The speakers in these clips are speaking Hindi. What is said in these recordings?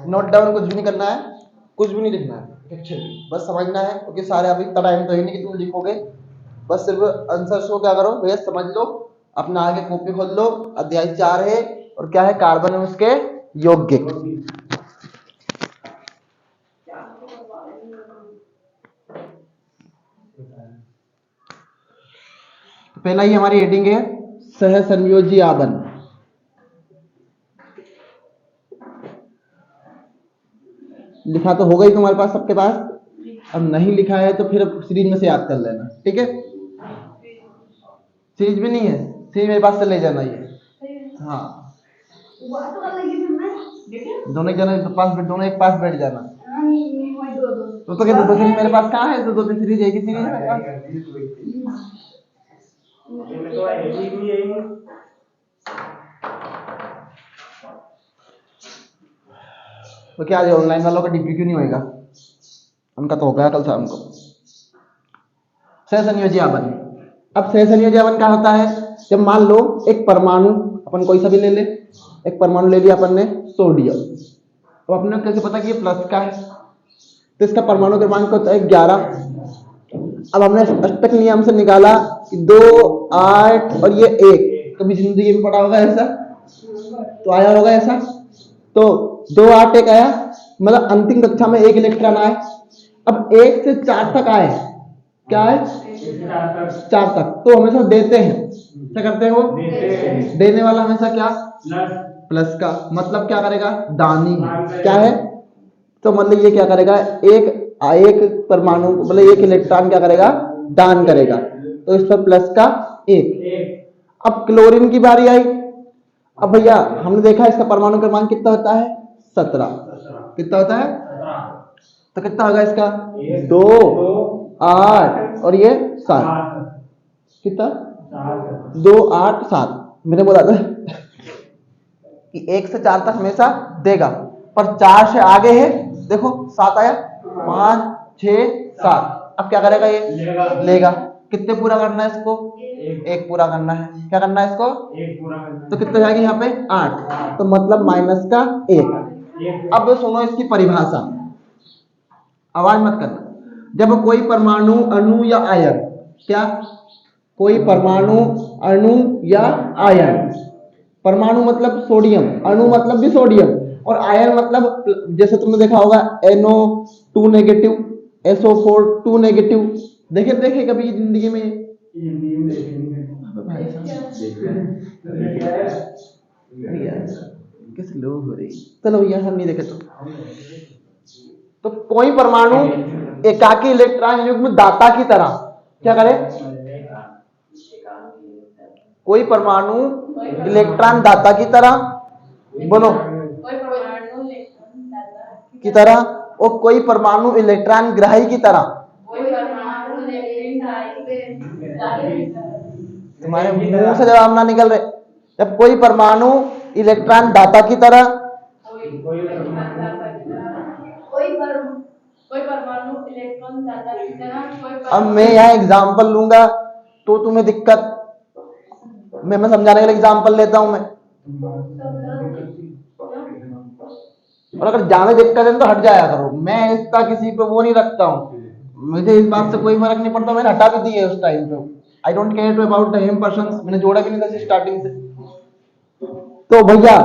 नोट डाउन कुछ भी नहीं करना है, कुछ भी नहीं लिखना है, बस समझना है, क्योंकि सारे अभी इतना टाइम तो ही नहीं कि तुम लिखोगे। बस सिर्फ आंसर्स को क्या करो भैया समझ लो, अपना आगे कॉपी खोल लो। अध्याय 4 है और क्या है, कार्बन और उसके यौगिक। पहला ही हमारी हेडिंग है सहसंयोजी आबन। लिखा तो होगा ही तुम्हारे पास, सबके पास। अब नहीं लिखा है तो फिर सीरीज में से याद कर लेना, ठीक है। सीरीज भी नहीं है, सीरीज मेरे पास से ले जाना ये। हाँ दोनों जने पास, दोनों एक पास बैठ जाना। तो क्या दो सीरीज मेरे पास कहाँ है, तो 2 3 सीरीज एक ही सीरीज है मेरे पास। तो क्या आज ऑनलाइन वालों का डीपी क्यों नहीं होएगा? उनका तो हो गया कल शाम को। सहसंयोजी आबन। अब सहसंयोजी आबन क्या होता है, जब मान लो एक परमाणु, अपन कोई सा भी ले ले, एक परमाणु ले लिया अपन ने सोडियम। तो अपने कैसे पता कि ये प्लस का है, तो इसका परमाणु क्रमांक होता है 11। अब हमने अष्टक नियम से निकाला कि 2 8 और ये 1, कभी जिंदगी में पढ़ा होगा ऐसा, तो आया होगा ऐसा। तो 2 8 1 आया, मतलब अंतिम कक्षा में 1 इलेक्ट्रॉन आए। अब 1 से 4 तक आए, क्या है 4 तक, तो हमेशा देते हैं। क्या करते हैं वो देने वाला हमेशा क्या प्लस का, मतलब क्या करेगा दानी है, क्या है। तो मतलब ये क्या करेगा, एक परमाणु मतलब 1 इलेक्ट्रॉन क्या करेगा दान करेगा, तो इस पर प्लस का 1। अब क्लोरीन की बारी आई। अब भैया हमने देखा इसका परमाणु क्रमांक कितना होता है 17। कितना होता है, तो कितना होगा इसका 2 8 और ये 7, कितना 2 8 7। मैंने बोला था कि 1 से 4 तक हमेशा देगा, पर 4 से आगे है, देखो 7 आया, 5 6 7। अब क्या करेगा ये लेगा। कितने पूरा करना है इसको, 1 पूरा करना है। क्या करना है इसको 1 पूरा करना है, तो कितने जाएंगे यहाँ पे 8, तो मतलब माइनस का 1। अब सुनो इसकी परिभाषा, आवाज मत करना। जब कोई परमाणु अणु या आयन, क्या कोई परमाणु अणु या आयन, परमाणु मतलब सोडियम, अणु मतलब भी सोडियम, और आयन मतलब जैसे तुमने देखा होगा NO2 नेगेटिव, SO4 2 नेगेटिव। देखे कभी जिंदगी में भाई कैसे लोग हो रही। चलो भैया हम नहीं देखे तो कोई परमाणु एकाकी इलेक्ट्रॉन युग्म दाता की तरह क्या करे, कोई परमाणु इलेक्ट्रॉन दाता की तरह, बोलो की तरह, और कोई परमाणु इलेक्ट्रॉन ग्राही की तरह। तुम्हारे मुंह से जवाब ना निकल रहे। जब कोई परमाणु इलेक्ट्रॉन दाता की तरह, कोई परमाणु इलेक्ट्रॉन दाता की तरह। अब मैं यहाँ एग्जाम्पल लूंगा तो तुम्हें दिक्कत, मैं समझाने के लिए एग्जाम्पल लेता हूं मैं, और अगर ज्यादा दिक्कत है तो हट जाया करो। मैं इसका किसी पे वो नहीं रखता हूँ, मुझे इस बात से कोई फर्क नहीं पड़ता। मैंने हटा भी दी है उस टाइम पे, I don't care to about the him persons, मैंने जोड़ा भी नहीं था स्टार्टिंग से। तो भैया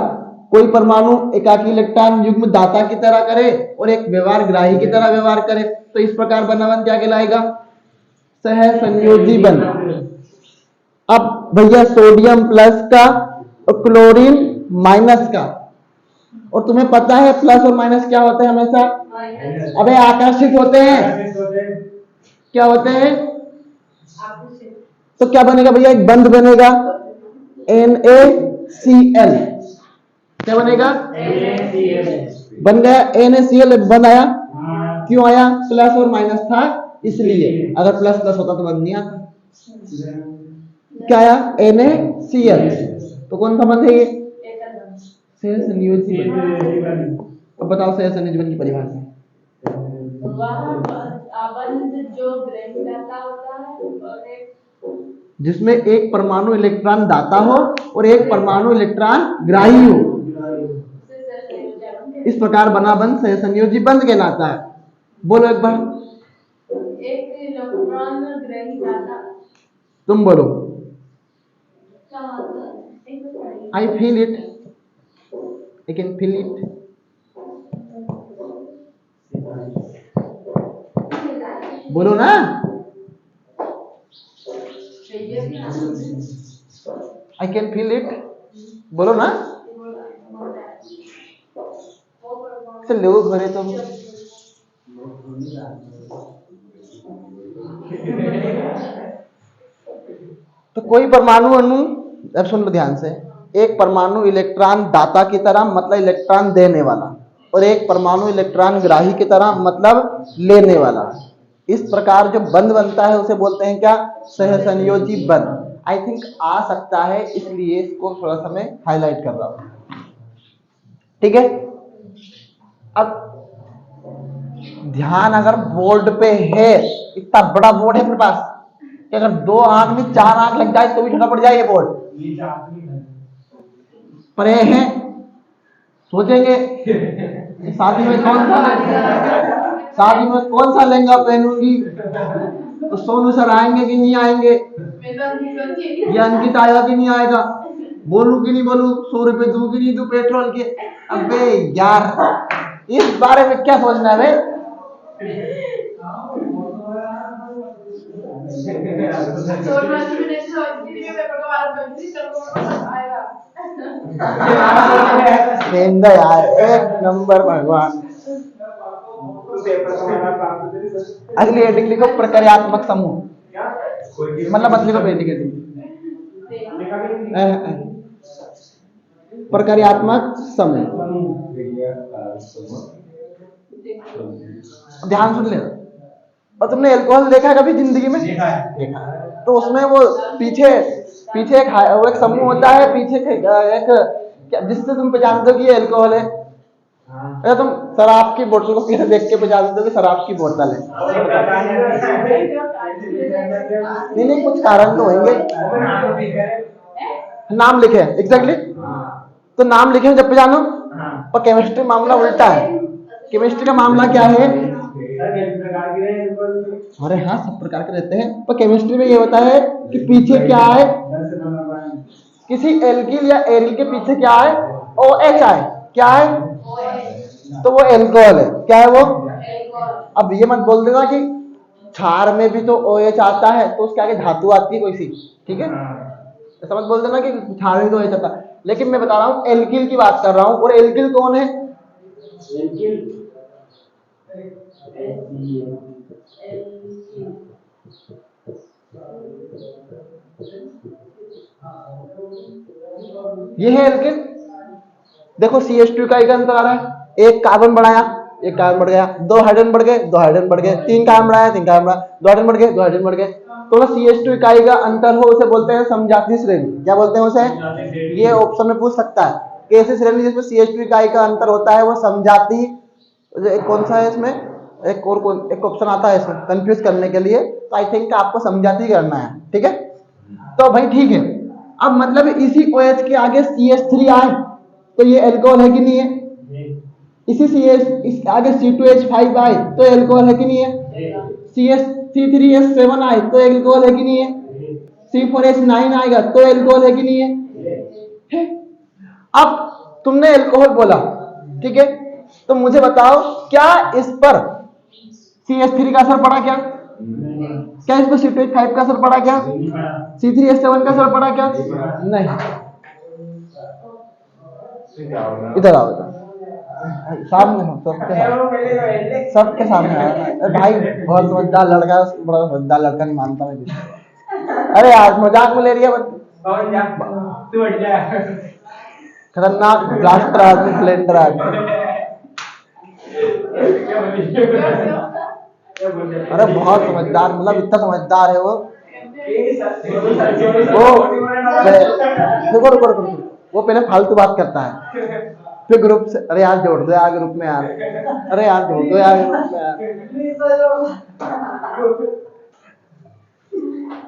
कोई परमाणु एकाकी इलेक्ट्रॉन युग्म दाता की तरह करे और एक व्यवहार ग्राही की तरह व्यवहार करे, तो इस प्रकार बनावन क्या कहलाएगा, सहसंयोजी बन। अब भैया सोडियम प्लस का और क्लोरीन माइनस का, और तुम्हें पता है प्लस और माइनस क्या होते हैं हमेशा, अबे आकर्षित होते हैं। क्या होते हैं, तो क्या बनेगा भैया, एक बंध बनेगा NaCl। क्या बनेगा, बन गया NaCl, बंध आया। क्यों आया, प्लस और माइनस था इसलिए, अगर प्लस प्लस होता तो बंध नहीं आता। क्या आया NaCl, तो कौन सा बंध है ये, सहसंयोजी बंध। अब बताओ सहसंयोजी बंध की परिभाषा। जो होता है जिसमें एक परमाणु इलेक्ट्रॉन दाता हो और एक परमाणु इलेक्ट्रॉन ग्राही हो, इस प्रकार बना बंध सहसंयोजी बंध कहलाता है। बोलो एक बार, एक इलेक्ट्रॉन ग्रही दाता। तुम बोलो। I feel it, I can feel it. बोलो ना, आई कैन फील इट, बोलो ना। लोग घरे तो कोई परमाणु अणु, अब सुन लो ध्यान से, एक परमाणु इलेक्ट्रॉन दाता की तरह मतलब इलेक्ट्रॉन देने वाला, और एक परमाणु इलेक्ट्रॉन ग्राही की तरह मतलब लेने वाला। इस प्रकार जो बंध बनता है उसे बोलते हैं क्या? सहसंयोजी बंध। आई थिंक आ सकता है, इसलिए इसको थोड़ा सा मैं हाईलाइट कर रहा हूं। ठीक है, अब ध्यान अगर बोर्ड पे है, इतना बड़ा बोर्ड है मेरे पास कि अगर 2 आंख में 4 आंख लग जाए तो भी छोटा पड़ जाए ये बोर्ड। परे हैं, सोचेंगे शादी में कौन सा लहंगा पहनूंगी, तो सोनू सर आएंगे कि नहीं आएंगे, या अंकित आएगा कि नहीं आएगा, बोलूं कि नहीं बोलूं, 100 रुपए दूं कि नहीं दूं पेट्रोल के। अबे यार, इस बारे में क्या सोचना है? यार एक नंबर भगवान। अगली हेडिंग लिखो प्रक्रियात्मक समूह, मतलब मत लिखो हेडिंग प्रक्रियात्मक समूह। ध्यान सुन ले। और तुमने एल्कोहल देखा है कभी जिंदगी में? देखा है। तो उसमें वो पीछे एक समूह होता है, पीछे एक जिससे तुम पहचानते हो कि ये एल्कोहल है। या तुम शराब की बोतल को कैसे देख के पहचानते हो कि शराब की बोतल है? नहीं, कुछ कारण तो होंगे। नाम लिखे एग्जैक्टली, तो नाम लिखे जब पहचानो। और केमिस्ट्री मामला उल्टा है। केमिस्ट्री का मामला क्या है? अरे हाँ, सब प्रकार के रहते हैं, पर केमिस्ट्री में ये होता है कि पीछे क्या है, किसी एल्किल या एरिल के पीछे क्या है? OH है। क्या है? तो वो एल्कोहल है। क्या है वो? अब ये मत बोल देना कि क्षार में भी तो OH आता है, तो उसके आगे धातु आती है कोई सी। ठीक है, ऐसा मत बोल देना कि क्षार में तो OH आता है। लेकिन मैं बता रहा हूँ एल्किल की बात कर रहा हूँ, और एल्किल कौन है? ये है एल्किल। देखो CH2 का एक अंतर आ रहा है, एक कार्बन बढ़ाया, एक कार्बन बढ़ गया, 2 हाइड्रोजन बढ़ गए, 2 हाइड्रोजन बढ़ गए, 3 कार्बन बढ़ाया, 3 कार्बन बढ़ा, 2 हाइड्रोजन बढ़ गए, 2 हाइड्रोजन बढ़ गए। तो ना CH2 इकाई का अंतर हो उसे बोलते हैं समजातीय श्रेणी। क्या बोलते हैं उसे? ये ऑप्शन में पूछ सकता है कि ऐसी श्रेणी जिसमें CH2 इकाई का अंतर होता है वो समजातीय। कौन सा है इसमें? एक ऑप्शन आता है इसमें कंफ्यूज करने के लिए, तो आई थिंक आपको समझाती करना है। ठीक है, तो भाई ठीक है। अब मतलब इसी OH के आगे CH3 आए तो ये एल्कोहल है कि नहीं है? इसी इस आगे C2H5 आए तो एल्कोहल है कि नहीं है? C3H7 आए तो एल्कोहल है कि नहीं है? C4H9 आएगा तो एल्कोहल है कि नहीं है? अब तुमने एल्कोहल बोला, ठीक है, तो मुझे बताओ क्या इस पर CH3 का असर पड़ा? क्या इस पर C2H5 का असर पड़ा? क्या C3H7 का असर पड़ा? क्या नहीं। इधर आओ, सामने हो, सबके सामने आया भाई। बहुत समझदार लड़का है, उसको बड़ा समझदार लड़का नहीं मानता मैं। अरे यार मजाक में ले रही है। खतरनाक ब्लास्टर आदमी, ब्लेंडर आदमी। अरे बहुत समझदार, मतलब इतना समझदार है वो। रुको, वो पहले फालतू बात करता है, फिर ग्रुप से अरे यार जोड़ दो यार ग्रुप में यार, अरे यार जोड़ दो यार ग्रुप में यार।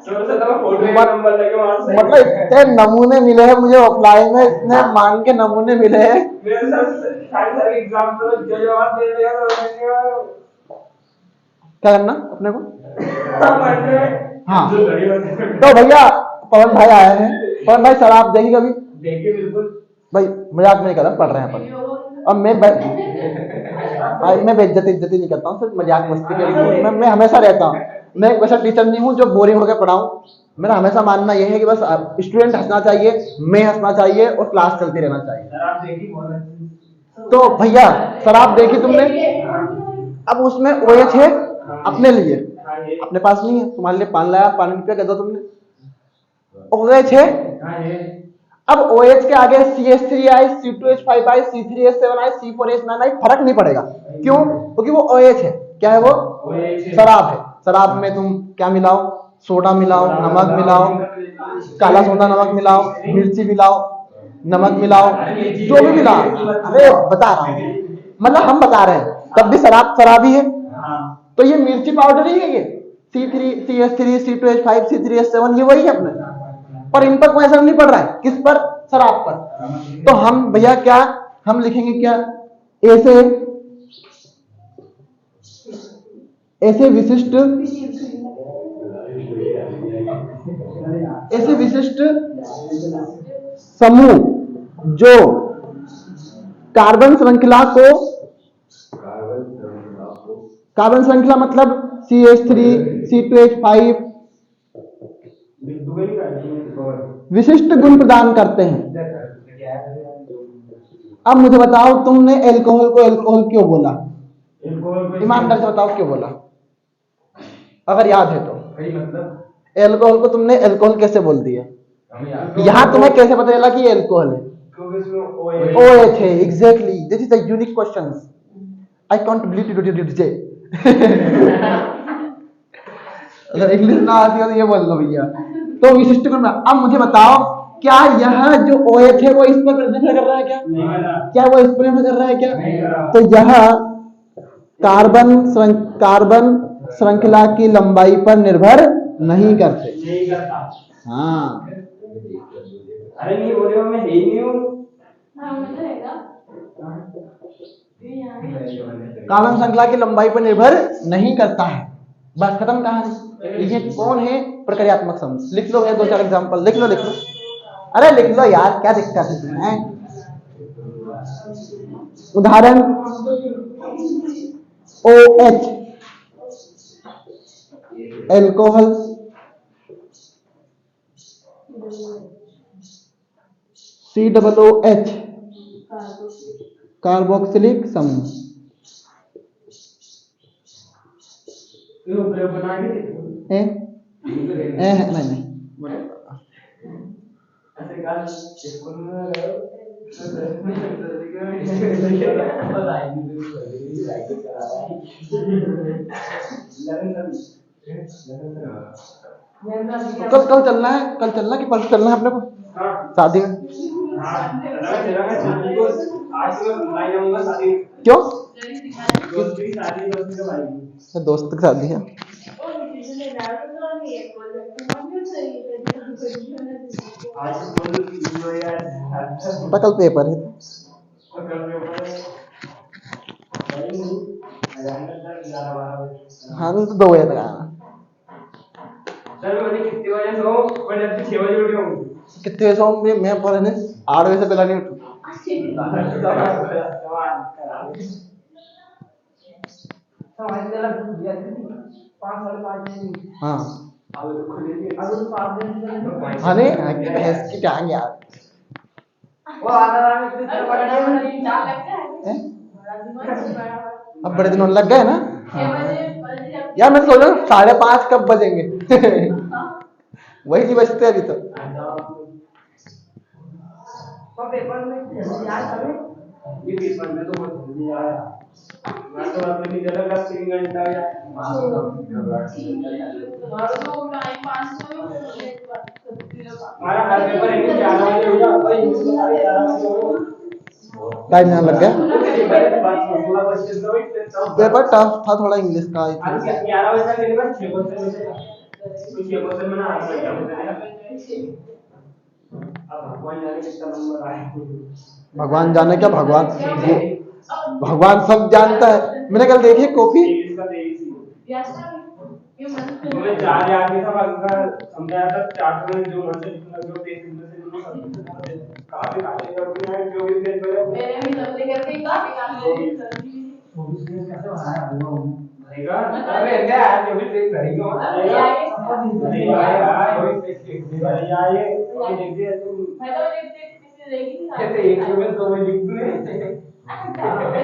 मतलब इतने नमूने मिले हैं मुझे ऑफलाइन में, इतने मान के नमूने मिले हैं। क्या करना अपने को? हाँ तो भैया पवन भाई आए हैं। पवन भाई शराब देखी कभी? देखिए बिल्कुल भाई, मजाक नहीं कर रहा, पढ़ रहे हैं अपन। अब भाई मैं बेइज्जती नहीं करता हूँ, सिर्फ मजाक मस्ती के लिए मैं हमेशा रहता हूँ। मैं एक वैसा टीचर नहीं हूँ जो बोरिंग होकर पढ़ाऊँ। मेरा हमेशा मानना यह है कि बस स्टूडेंट हंसना चाहिए, मैं हंसना चाहिए और क्लास चलती रहना चाहिए। तो भैया शराब देखी तुमने? अब उसमें ओएच है अपने लिए, अपने पास नहीं है, तुम्हारे लिए पान लाया, पानी रुपया कह दो तुमने, OH है। अब OH के आगे CH3 आए, C2H5 आए, C3H7 आए, C4H9 आए, फर्क नहीं पड़ेगा। क्यों? क्योंकि वो OH है। क्या है वो? शराब है। शराब में तुम क्या मिलाओ? सोडा मिलाओ, नमक मिलाओ, काला सोडा नमक मिलाओ, मिर्ची मिलाओ, नमक मिलाओ, जो भी मिलाओ। अरे बता रहा हूँ, मतलब हम बता रहे हैं, तब भी शराब ही है। तो ये मिर्ची पाउडर ही है, ये C3, C2H5, C3H7 ये वही है अपने, पर इन पर कोई असर नहीं पड़ रहा है। किस पर? शराब पर। तो हम भैया क्या हम लिखेंगे? क्या ऐसे विशिष्ट समूह जो कार्बन श्रृंखला मतलब CH3, C2H5 विशिष्ट गुण प्रदान करते हैं। अब मुझे बताओ, तुमने एल्कोहल को एल्कोहल क्यों बोला? ईमानदार से बताओ क्यों बोला, अगर याद है तो। मतलब एल्कोहल को तुमने एल्कोहल कैसे बोल दिया? यहाँ तुम्हें कैसे पता चला कि एल्कोहल है? OH है। Exactly, this is a unique question. I can't believe अगर इंग्लिश ना आती हो तो ये बोल दो भैया। तो विशिष्ट गुण। अब मुझे बताओ, क्या यह जो OH है वो इस पर निर्भर कर रहा है क्या? क्या वो इस पर निर्भर कर रहा है क्या? तो यह कार्बन श्रृंखला की लंबाई पर निर्भर नहीं करते। हाँ, अरे नहीं बोले मैं ही नहीं हूँ। कार्बन श्रृंखला की लंबाई पर निर्भर नहीं करता है। बस खत्म कहानी। ये कौन है? प्रक्रियात्मक समूह। लिख लो, 2-4 एग्जांपल लिख लो। अरे लिख लो यार, क्या दिक्कत है तुम्हें? उदाहरण OH एल्कोहल, COOH कार्बोक्सिलिक समूह। नहीं कल चलना है, कि परसों चलना है अपने को शादी में? क्यों? दोस्त की शादी है। कल पेपर है। हाँ तो 2 बजे तक आना। कितने बजे सोऊं? मैं पढ़ने 8 बजे से पहले नहीं उठूं। हाँ अरे भैंस की टांग यार। अब बड़े दिनों लग गए ना। यार मैं सोच रहा हूँ 5:30 कब बजेंगे? वही नहीं बजते अभी तो। पेपर में ये पेपर में तो बहुत जल्दी आया। मैं तो अपनी जगह का 3 घंटा या हमारा हर पेपर 11 बजे होगा, भाई टाइम ना लग गया। पेपर टफ था थोड़ा इंग्लिश का। 11 बजे तक मेरे पास 6 क्वेश्चन बचे। कुछ ये क्वेश्चन में ना आ गया अब भगवान जाने कितना नंबर आए भगवान जाने क्या, भगवान सब जानता है। मैंने कल देखी कॉपी, 23 का 23 तुम्हें 4 याद नहीं था, बाकी का समझाया था 4 में जो मन से लगे 23 में से काफी करती है 24 पेज पे मेरे भी सबसे करते ही काफी कैसे बनाया होगा अरे क्या आज 24 पेज करेंगे ये देखिए तुम मैं तो किसी देखी थी कैसे एक में 2 में लिख दूं मैं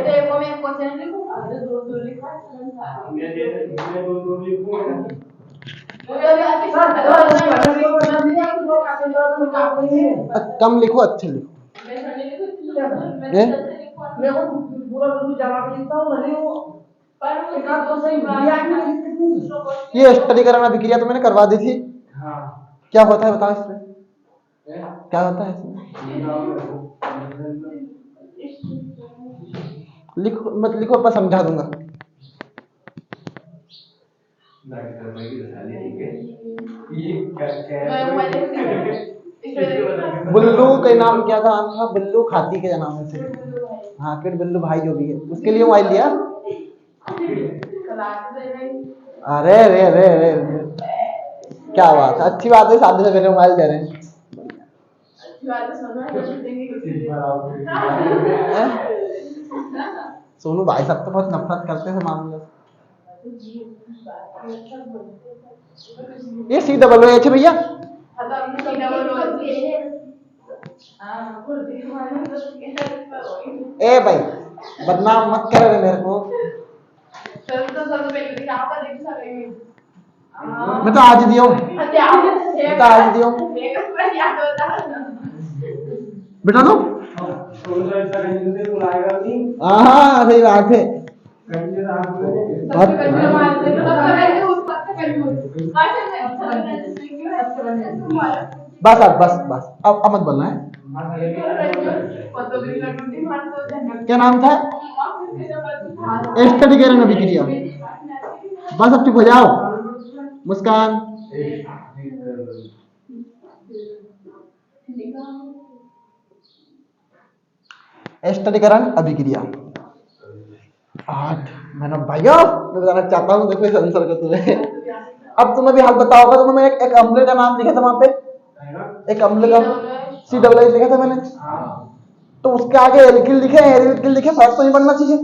तो एक में क्वेश्चन लिखूं और दो लिखवा चलन था मैं दो लिखूंगा कम लिखो अच्छे लिखो। ये स्टडीकरण अभिक्रिया तो मैंने करवा दी थी। क्या होता है बताओ इसमें, क्या होता है इसमें? लिखो मत लिखो, पर समझा दूंगा। बुल्लू के नाम क्या था? नाम था बुल्लू खाती के नाम से। हाँ फिर बुल्लू भाई जो भी है उसके लिए मोबाइल दिया। अरे रे रे रे क्या बात है, अच्छी बात है, शादी से पहले मोबाइल दे रहे हैं। सोनू भाई सब तो बहुत नफरत करते थे मामले से। ये COOH है भैया। ए भाई बदनाम मत कर रहे मेरे को। मैं तो आज दियो, बेटा दो। हाँ सही बात है। बस अब मत बोलना है। क्या नाम था? स्टडीकरण अभिक्रिया। बस अब चुप हो जाओ मुस्कान। स्टडीकरण अभिक्रिया 8 मैंने भैया मैं बताना चाहता हूँ, देखो इस आंसर को तुम्हें। अब तुम्हें भी हाल बताओ होगा, तुम्हें मैंने एक अम्ल का नाम लिखा था वहां पे, एक अम्ल का COOH लिखा था मैंने, तो उसके आगे एल्किल लिखे, एल्किल लिखे, फर्क तो नहीं बनना चाहिए।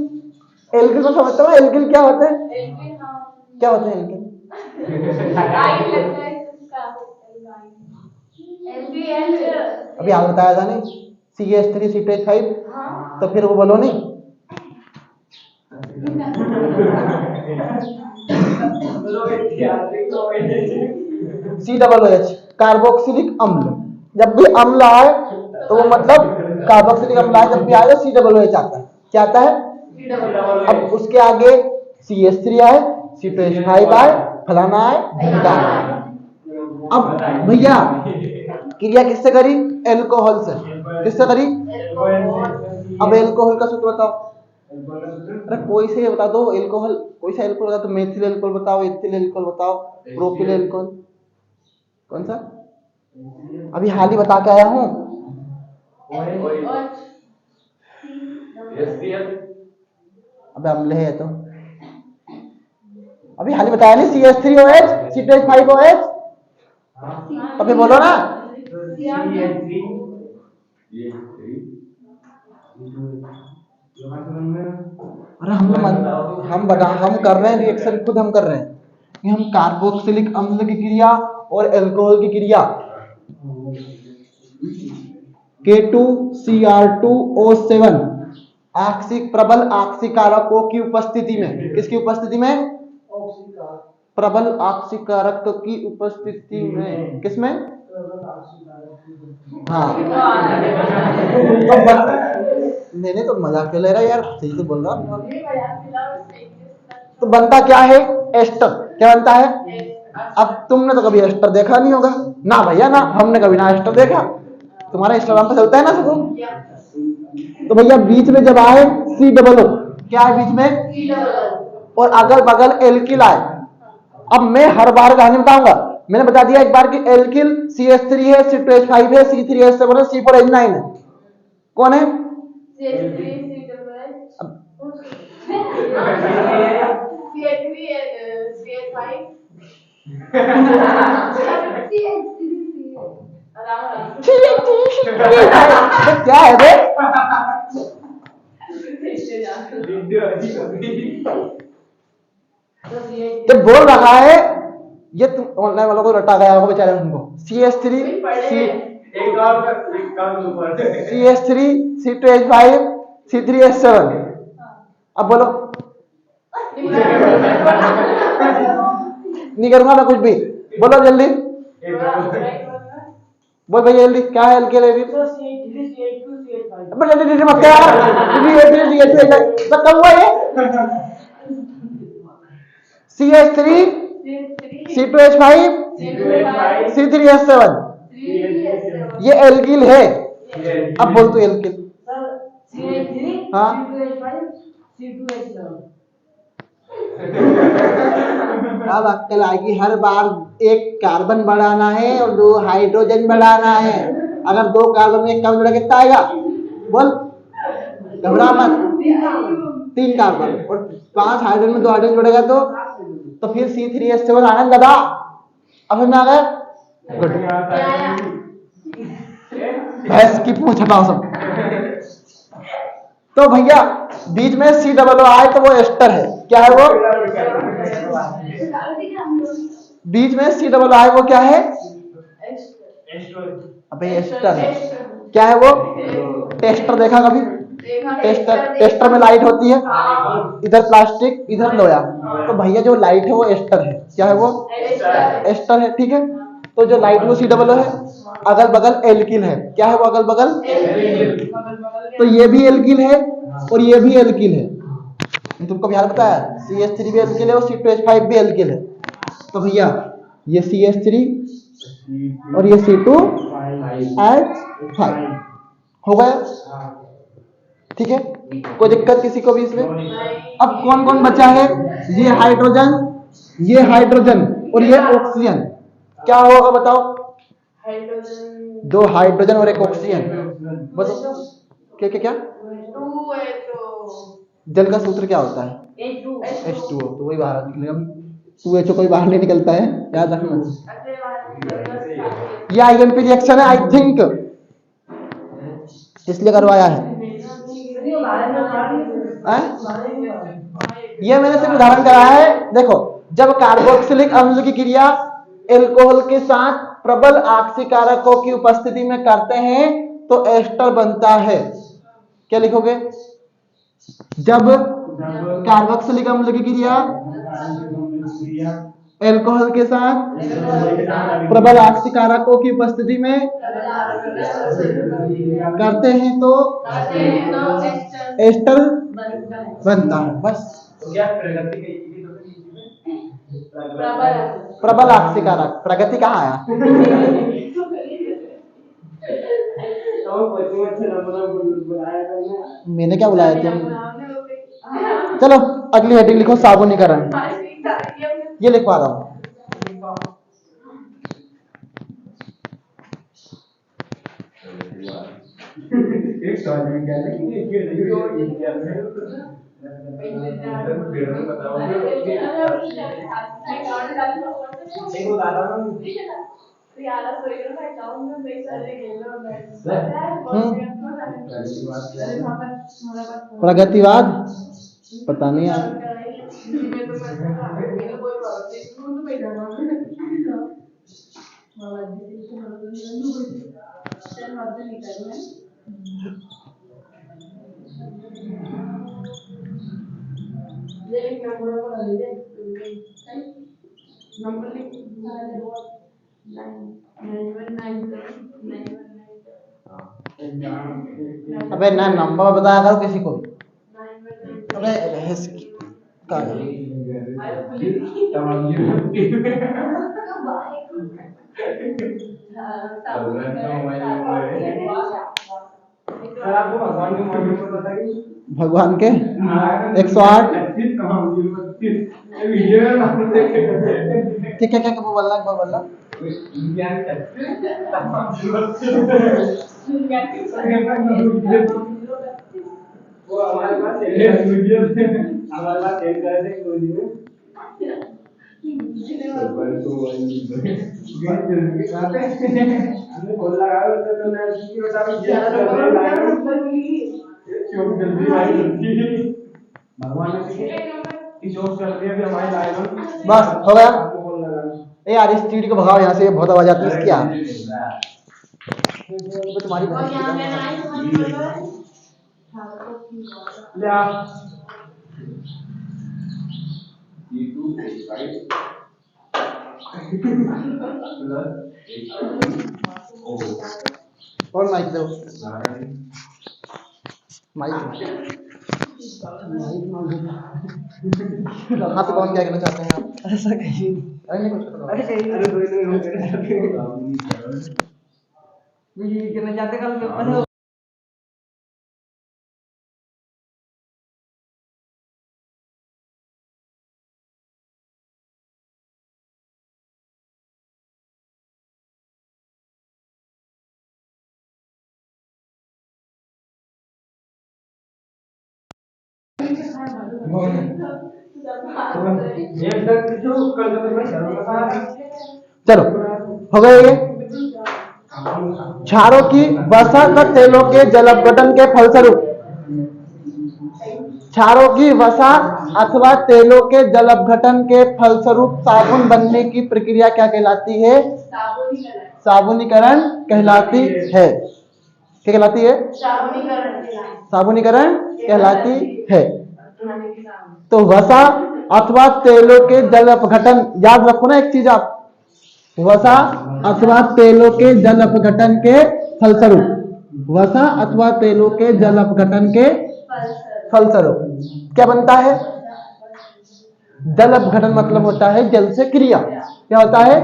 एल्किल को समझते हो? एल्किल क्या होते हैं? क्या होते हैं एल्किल? अभी हाल बताया था नहीं, CH3 CH5, तो फिर वो बोलो नहीं। COOH कार्बोक्सिलिक अम्ल। जब भी अम्ल आए तो वो मतलब कार्बोक्सिलिक अम्ल आए, जब भी आए तो COOH आता है। क्या आता है? अब उसके आगे CH3 आए, CH5 आए, फलाना आए, ढिमकाना आए। अब भैया क्रिया किससे करी? एल्कोहल से। किससे करी? अब एल्कोहल का सूत्र बताओ। अरे कोई से बता दो एल्कोहल, कोई सा एल्कोहल बता दो। मेथिल एल्कोहल बताओ, इथिल एल्कोहल बताओ, प्रोपिल एल्कोहल, कौन सा? अभी हाल ही बता के आया हूँ। अबे अम्ल है तो अभी हाल ही बताया नहीं, CH3OH CH5OH, तो फिर बोलो ना। अरे हम कर रहे हैं रिएक्शन, खुद हम कर रहे हैं कि हम कार्बोक्सिलिक अम्ल की क्रिया और अल्कोहल की क्रिया K2Cr2O7 आक्सीक प्रबल आक्सीकारकों की उपस्थिति में, किसकी उपस्थिति में? प्रबल आक्सीकारक की उपस्थिति में, किसमें? हाँ मैंने तो मजाक ले रहा यार, सही से बोल रहा हूँ। तो बनता क्या है? एस्टर। क्या बनता है? अब तुमने तो कभी एस्टर देखा नहीं होगा ना भैया, ना हमने कभी ना एस्टर देखा। तुम्हारा इंस्टाग्राम पे चलता है ना सब। तो भैया बीच में जब आए COO, क्या है बीच में? और अगल बगल एल्किल आए, अब मैं हर बार कहानी बताऊंगा। मैंने बता दिया एक बार कि एल्किल CH3 है, C2H5 है, C3H7 है, C4H9 है। कौन है? क्या है बे? जब बोल रहा है ये तुम ऑनलाइन वालों को रटा गया होगा बेचारे उनको। CH3 CH3 C2H5 C3H7। अब बोलो। नहीं करूंगा मैं कुछ भी। बोलो जल्दी बोल भैया जल्दी क्या है एल्किल है? अब जल्दी मत कर यार। कब हुआ ये? CH3 C2H5 C3H7 ये एल्किल है। अब बोल तू एल्किल। हाँ अब अक्कल आएगी। हर बार एक कार्बन बढ़ाना है और 2 हाइड्रोजन बढ़ाना है। अगर 2 कार्बन में 1 कार्बन जोड़ा कितना आएगा? बोल, घबरा मत। 3 कार्बन और 5 हाइड्रोजन में 2 हाइड्रोजन जोड़ेगा तो फिर C3H7 आनंद दादा। अब में आ गए। गुड। भैंस की पूंछ हटाओ सब। तो भैया बीच में COO आए तो वो एस्टर है। क्या है वो? बीच में COO आए वो क्या है? अबे एस्टर है। क्या है वो? टेस्टर देखा कभी? टेस्टर में लाइट होती है, इधर प्लास्टिक इधर लोया। तो भैया जो लाइट है वो एस्टर है। क्या है वो? एस्टर है। ठीक है। तो जो लाइट वो COO है, अगल बगल एल्किल है। क्या है वो अगल बगल? तो ये भी एल्किल है और ये भी एल्किल है। तुमको याद बताया CH3 भी एल्किल है और C2H5 भी एल्किल है। तो भैया ये CH3 और ये C2H5 हो गया। ठीक है, कोई दिक्कत किसी को भी इसमें? अब कौन कौन बचा है? ये हाइड्रोजन और ये ऑक्सीजन। क्या होगा बताओ? 2 हाइड्रोजन और 1 ऑक्सीजन। बताओ क्या क्या क्या? जल का सूत्र क्या होता है? H2O। तो वही बाहर निकलेगा। 2HO कोई बाहर नहीं निकलता है, याद रखना। ये IMP रिएक्शन है आई थिंक, इसलिए करवाया है। ये मैंने सिर्फ उदाहरण कराया है। देखो, जब कार्बोक्सिलिक अम्ल की क्रिया एल्कोहल के साथ प्रबल ऑक्सीकारकों की उपस्थिति में करते हैं तो एस्टर बनता है। क्या लिखोगे? जब कार्बोक्सिलिक अम्ल की क्रिया एल्कोहल के साथ प्रबल ऑक्सीकारकों की उपस्थिति में करते हैं तो एस्टर बनता है। बस। प्रबल ऑक्सीकारक। प्रगति कहाँ आया? मैंने क्या बुलाया तुम? चलो अगली हेडिंग लिखो, साबुनीकरण। ये लिखवा रहा हूं। प्रगतिवाद पता नहीं यार। अबे ना नंबर बताया करो किसी को। अबे भगवान के 108 वीडियो में बात देखे क्या बोलना वो हमारे पास वीडियो हमारे पास सेंड कर दे वीडियो पर तो हमने कॉल लगाया तो मैं उसकी बता भी चोट जल्दी आई भगवान ने की चोट चल रही है अभी हमारी लाइव बस हो गया। आपको कॉल लगाना ए यार इस चीड़ को भगाओ यहाँ से, बहुत आवाज आती है इसकी यार। तो तुम्हारी और यहाँ मैं आई तुम्हारी जगह ले आप और माइक दो, माइक हाँ तो कौन क्या कहना चाहते हैं आप? ऐसा कहिए, अरे नहीं कुछ बताओ। अरे कोई नहीं हो ये कहना चाहते कल पेपर है। चलो हो गए ये। क्षारों की वसा व तेलों के जल अपघटन के फलस्वरूप, क्षारों की वसा अथवा तेलों के जल अपघटन के फलस्वरूप साबुन बनने की प्रक्रिया क्या कहलाती है? साबुनीकरण कहलाती है। क्या कहलाती है? साबुनीकरण कहलाती है। तो वसा अथवा तेलों के जल अपघटन, याद रखो ना एक चीज आप, वसा अथवा तेलों के जल अपघटन के फलस्वरूप, वसा अथवा तेलों के जल अपघटन के फलस्वरूप क्या बनता है? जल अपघटन मतलब होता है जल से क्रिया। क्या होता है?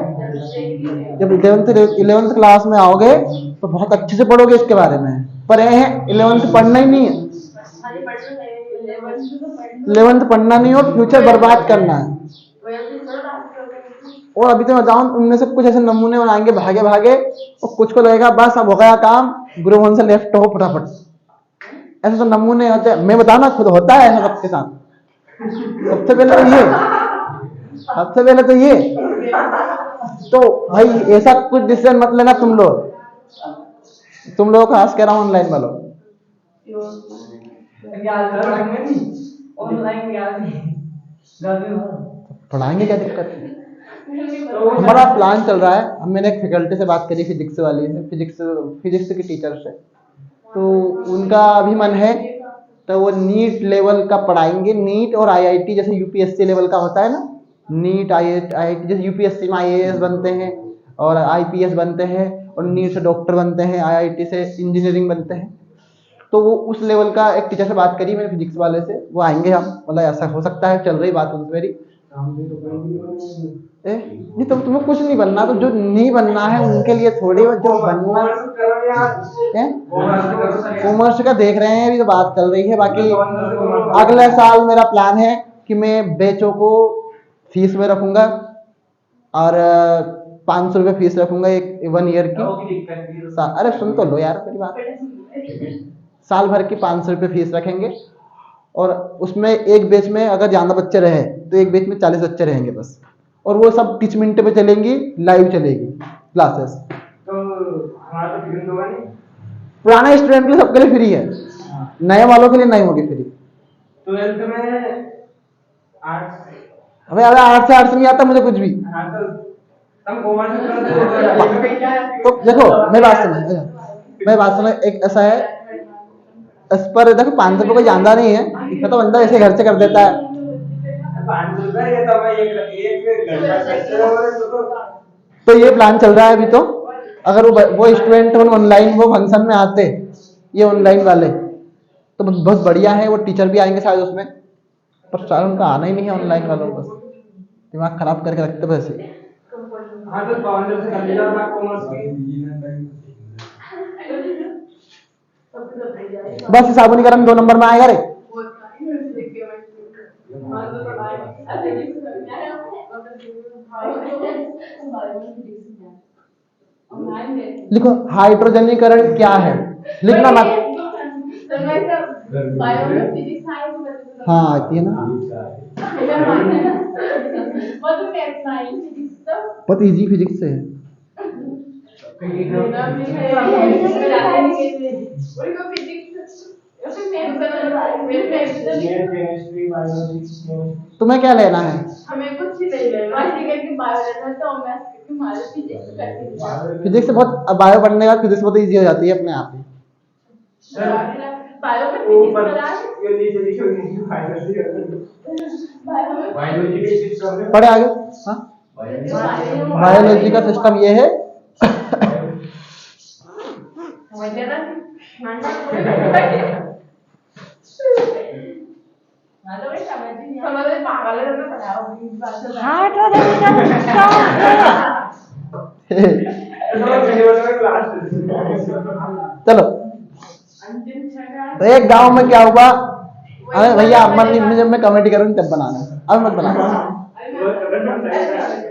जब 11th क्लास में आओगे तो बहुत अच्छे से पढ़ोगे इसके बारे में, पर 11th पढ़ना ही नहीं है, 11th पढ़ना नहीं हो, फ्यूचर बर्बाद करना है। और अभी तो बताऊं, उनमें से कुछ ऐसे नमूने बनाएंगे भागे भागे, और कुछ को लगेगा बस अब हो गया काम, ग्रुप 1 से लेफ्ट हो फटाफट। ऐसे तो नमूने होते हैं, मैं बताना खुद होता है ऐसा सबके साथ। सबसे पहले तो ये तो भाई ऐसा कुछ डिसीजन मत लेना तुम लोग खास कह रहा हूँ ऑनलाइन वालों। पढ़ाएंगे, क्या दिक्कत है? हमारा प्लान चल रहा है, मैंने एक फैकल्टी से बात करी, फिजिक्स वाली है, फिजिक्स की टीचर से, तो उनका अभी मन है तो वो नीट लेवल का पढ़ाएंगे। नीट और आईआईटी जैसे यूपीएससी लेवल का होता है ना, नीट आईआईटी जैसे यूपीएससी में आईएएस बनते हैं और आईपीएस बनते हैं, और नीट से डॉक्टर बनते हैं, आईआईटी से इंजीनियरिंग बनते हैं। तो वो उस लेवल का एक टीचर से बात करी मैंने फिजिक्स वाले से, वो आएंगे हम, मतलब ऐसा हो सकता है, चल रही बात उनसे मेरी। नहीं तो तुम्हें कुछ नहीं बनना, तो जो नहीं बनना है उनके लिए थोड़ी, जो बनना है कॉमर्स का देख रहे हैं, अभी तो बात चल रही है। बाकी अगले साल मेरा प्लान है कि मैं बेचों को फीस में रखूंगा, और 500 रुपये फीस रखूंगा एक 1 ईयर की। अरे सुन तो लो यार मेरी बात, साल भर की 500 रुपये फीस रखेंगे, और उसमें एक बैच में अगर ज्यादा बच्चे रहे तो एक बैच में 40 बच्चे रहेंगे बस, और वो सब 30 मिनट पे चलेंगी, लाइव चलेगी क्लासेस। तो हमारा तो फ्री होगा नहीं, पुराने स्टूडेंट के लिए सबके लिए फ्री है, नए वालों के लिए नहीं होगी फ्री। 12th में आर्ट्स, अबे आर्ट्स से आर्ट्स नहीं आता मुझे कुछ भी। हाँ तो हम कॉमर्स में कर तो देखो मैं बात सुनो, एक ऐसा है, इस पर देखो 500 रुपये कोई ज्यादा नहीं है, इसका तो बंदा ऐसे घर से कर देता है। 500 रुपये, ये तो भाई एक घंटा खर्च होगा तो ये प्लान चल रहा है अभी। तो अगर वो स्टूडेंट ऑनलाइन वो फंक्शन में आते, ये ऑनलाइन वाले, तो बहुत बढ़िया है, वो टीचर भी आएंगे शायद उसमें, पर शायद उनका आना ही नहीं है ऑनलाइन वालों को, बस दिमाग खराब करके रखते वैसे। हाँ तो 500 से कर लीजिए ना कॉमर्स की। बस साबुनीकरण 2 नंबर में आएगा रे। मान लो पढ़ाई ऐसे नहीं समझ आया लिखो हाइड्रोजनीकरण क्या है, लिखना मत। बायो में फिजिक्स साइंस हाँ आती है ना, मतलब मैथ साइंस फिजिक्स तो बहुत इजी फिजिक्स से है। केमिस्ट्री बायोलॉजी तुम्हें क्या लेना है? हमें कुछ नहीं लेना करके बायो लेना तो मैथ्स करके हमारे फिजिक्स करके फिजिक्स से बहुत, बायो पढ़ने के बाद फिजिक्स बहुत इजी हो जाती है अपने आप ही। बायो में फिजिक्स पढ़ा ये नीचे लिखी हुई है बायोलॉजी के सिस्टम में पढ़े आगे। हाँ बायोलॉजी का सिस्टम ये है। चलो तो एक गांव में क्या हुआ, अरे भैया अब मन जब मैं कमेटी करूँ तब बनाना, अब मत बनाना,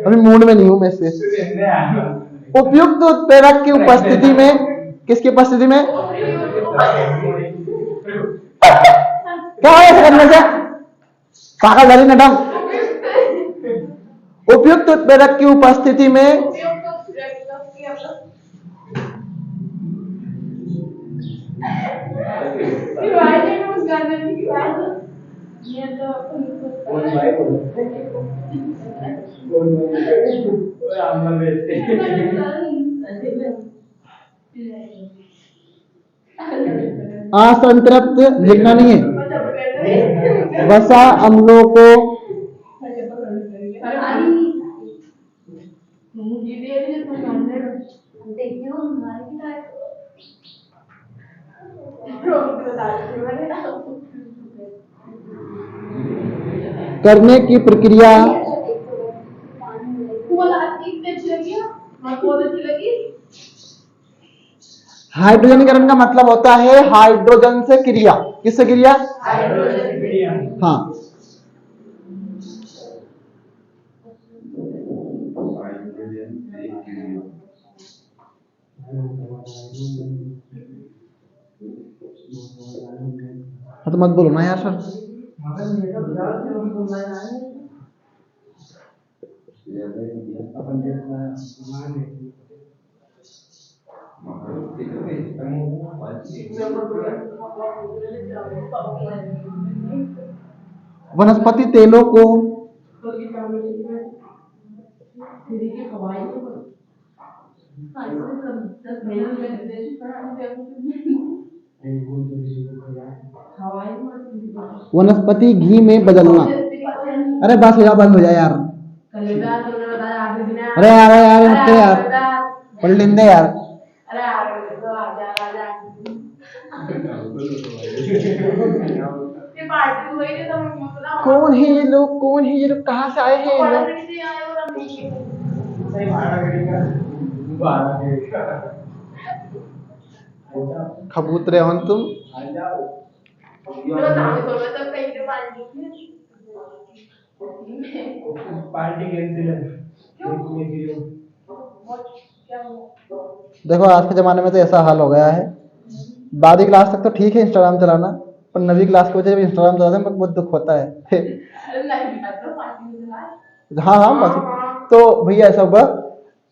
अभी मूड में नहीं हूं मैं इससे। उपयुक्त उत्प्रेरक की उपस्थिति में, किसकी उपस्थिति में, क्या है ऐसे करने से, पागल धरी नडम। उपयुक्त उत्प्रेरक की उपस्थिति में असंतृप्त, लिखना नहीं है, वसा अम्लों को करने की प्रक्रिया हाइड्रोजनीकरण का मतलब होता है हाइड्रोजन से क्रिया, किससे क्रिया, हाँ। तो मत बोलो ना यार सर। वनस्पति तेलों को वनस्पति घी में बदलना। अरे बस हो जा, बंद हो जाए यार। अरे यार यार हटते यार, पढ़ लेंगे यार। कौन है ये लोग, कौन है ये लोग, कहाँ से आए हैं ये लोग? कबूतरे हो तुम। देखो आज के जमाने में तो ऐसा हाल हो गया है, 12वीं क्लास तक तो ठीक है इंस्टाग्राम चलाना, पर 9वीं क्लास के बच्चे जब इंस्टाग्राम चलाते हैं बहुत दुख होता है। हाँ हाँ बस तो भैया ऐसा हुआ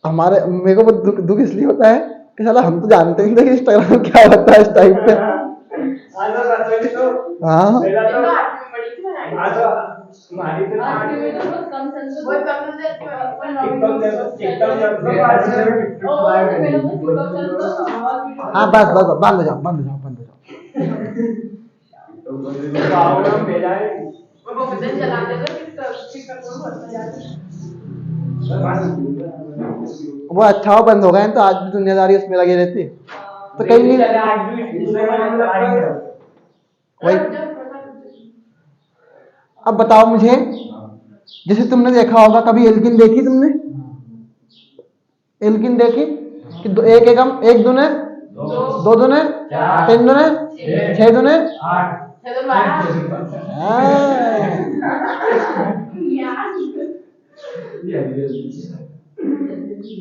हमारे, मेरे को बहुत दुख इसलिए होता है कि साला हम तो जानते नहीं थे कि इंस्टाग्राम क्या होता है इस टाइम पे। हाँ हाँ बस बस बंद हो जाओ, बंद हो जाओ, बंद हो जाओ। वो अच्छा हो बंद हो गए तो आज भी दुनियादारी उसमें लगी रहती, तो कहीं नहीं। वही अब बताओ मुझे, जैसे तुमने देखा होगा कभी एल्किन देखी तुमने, एल्किन देखी कि एक एकम, एक दुने, दो दुने, तीन दुने, 6 दुने,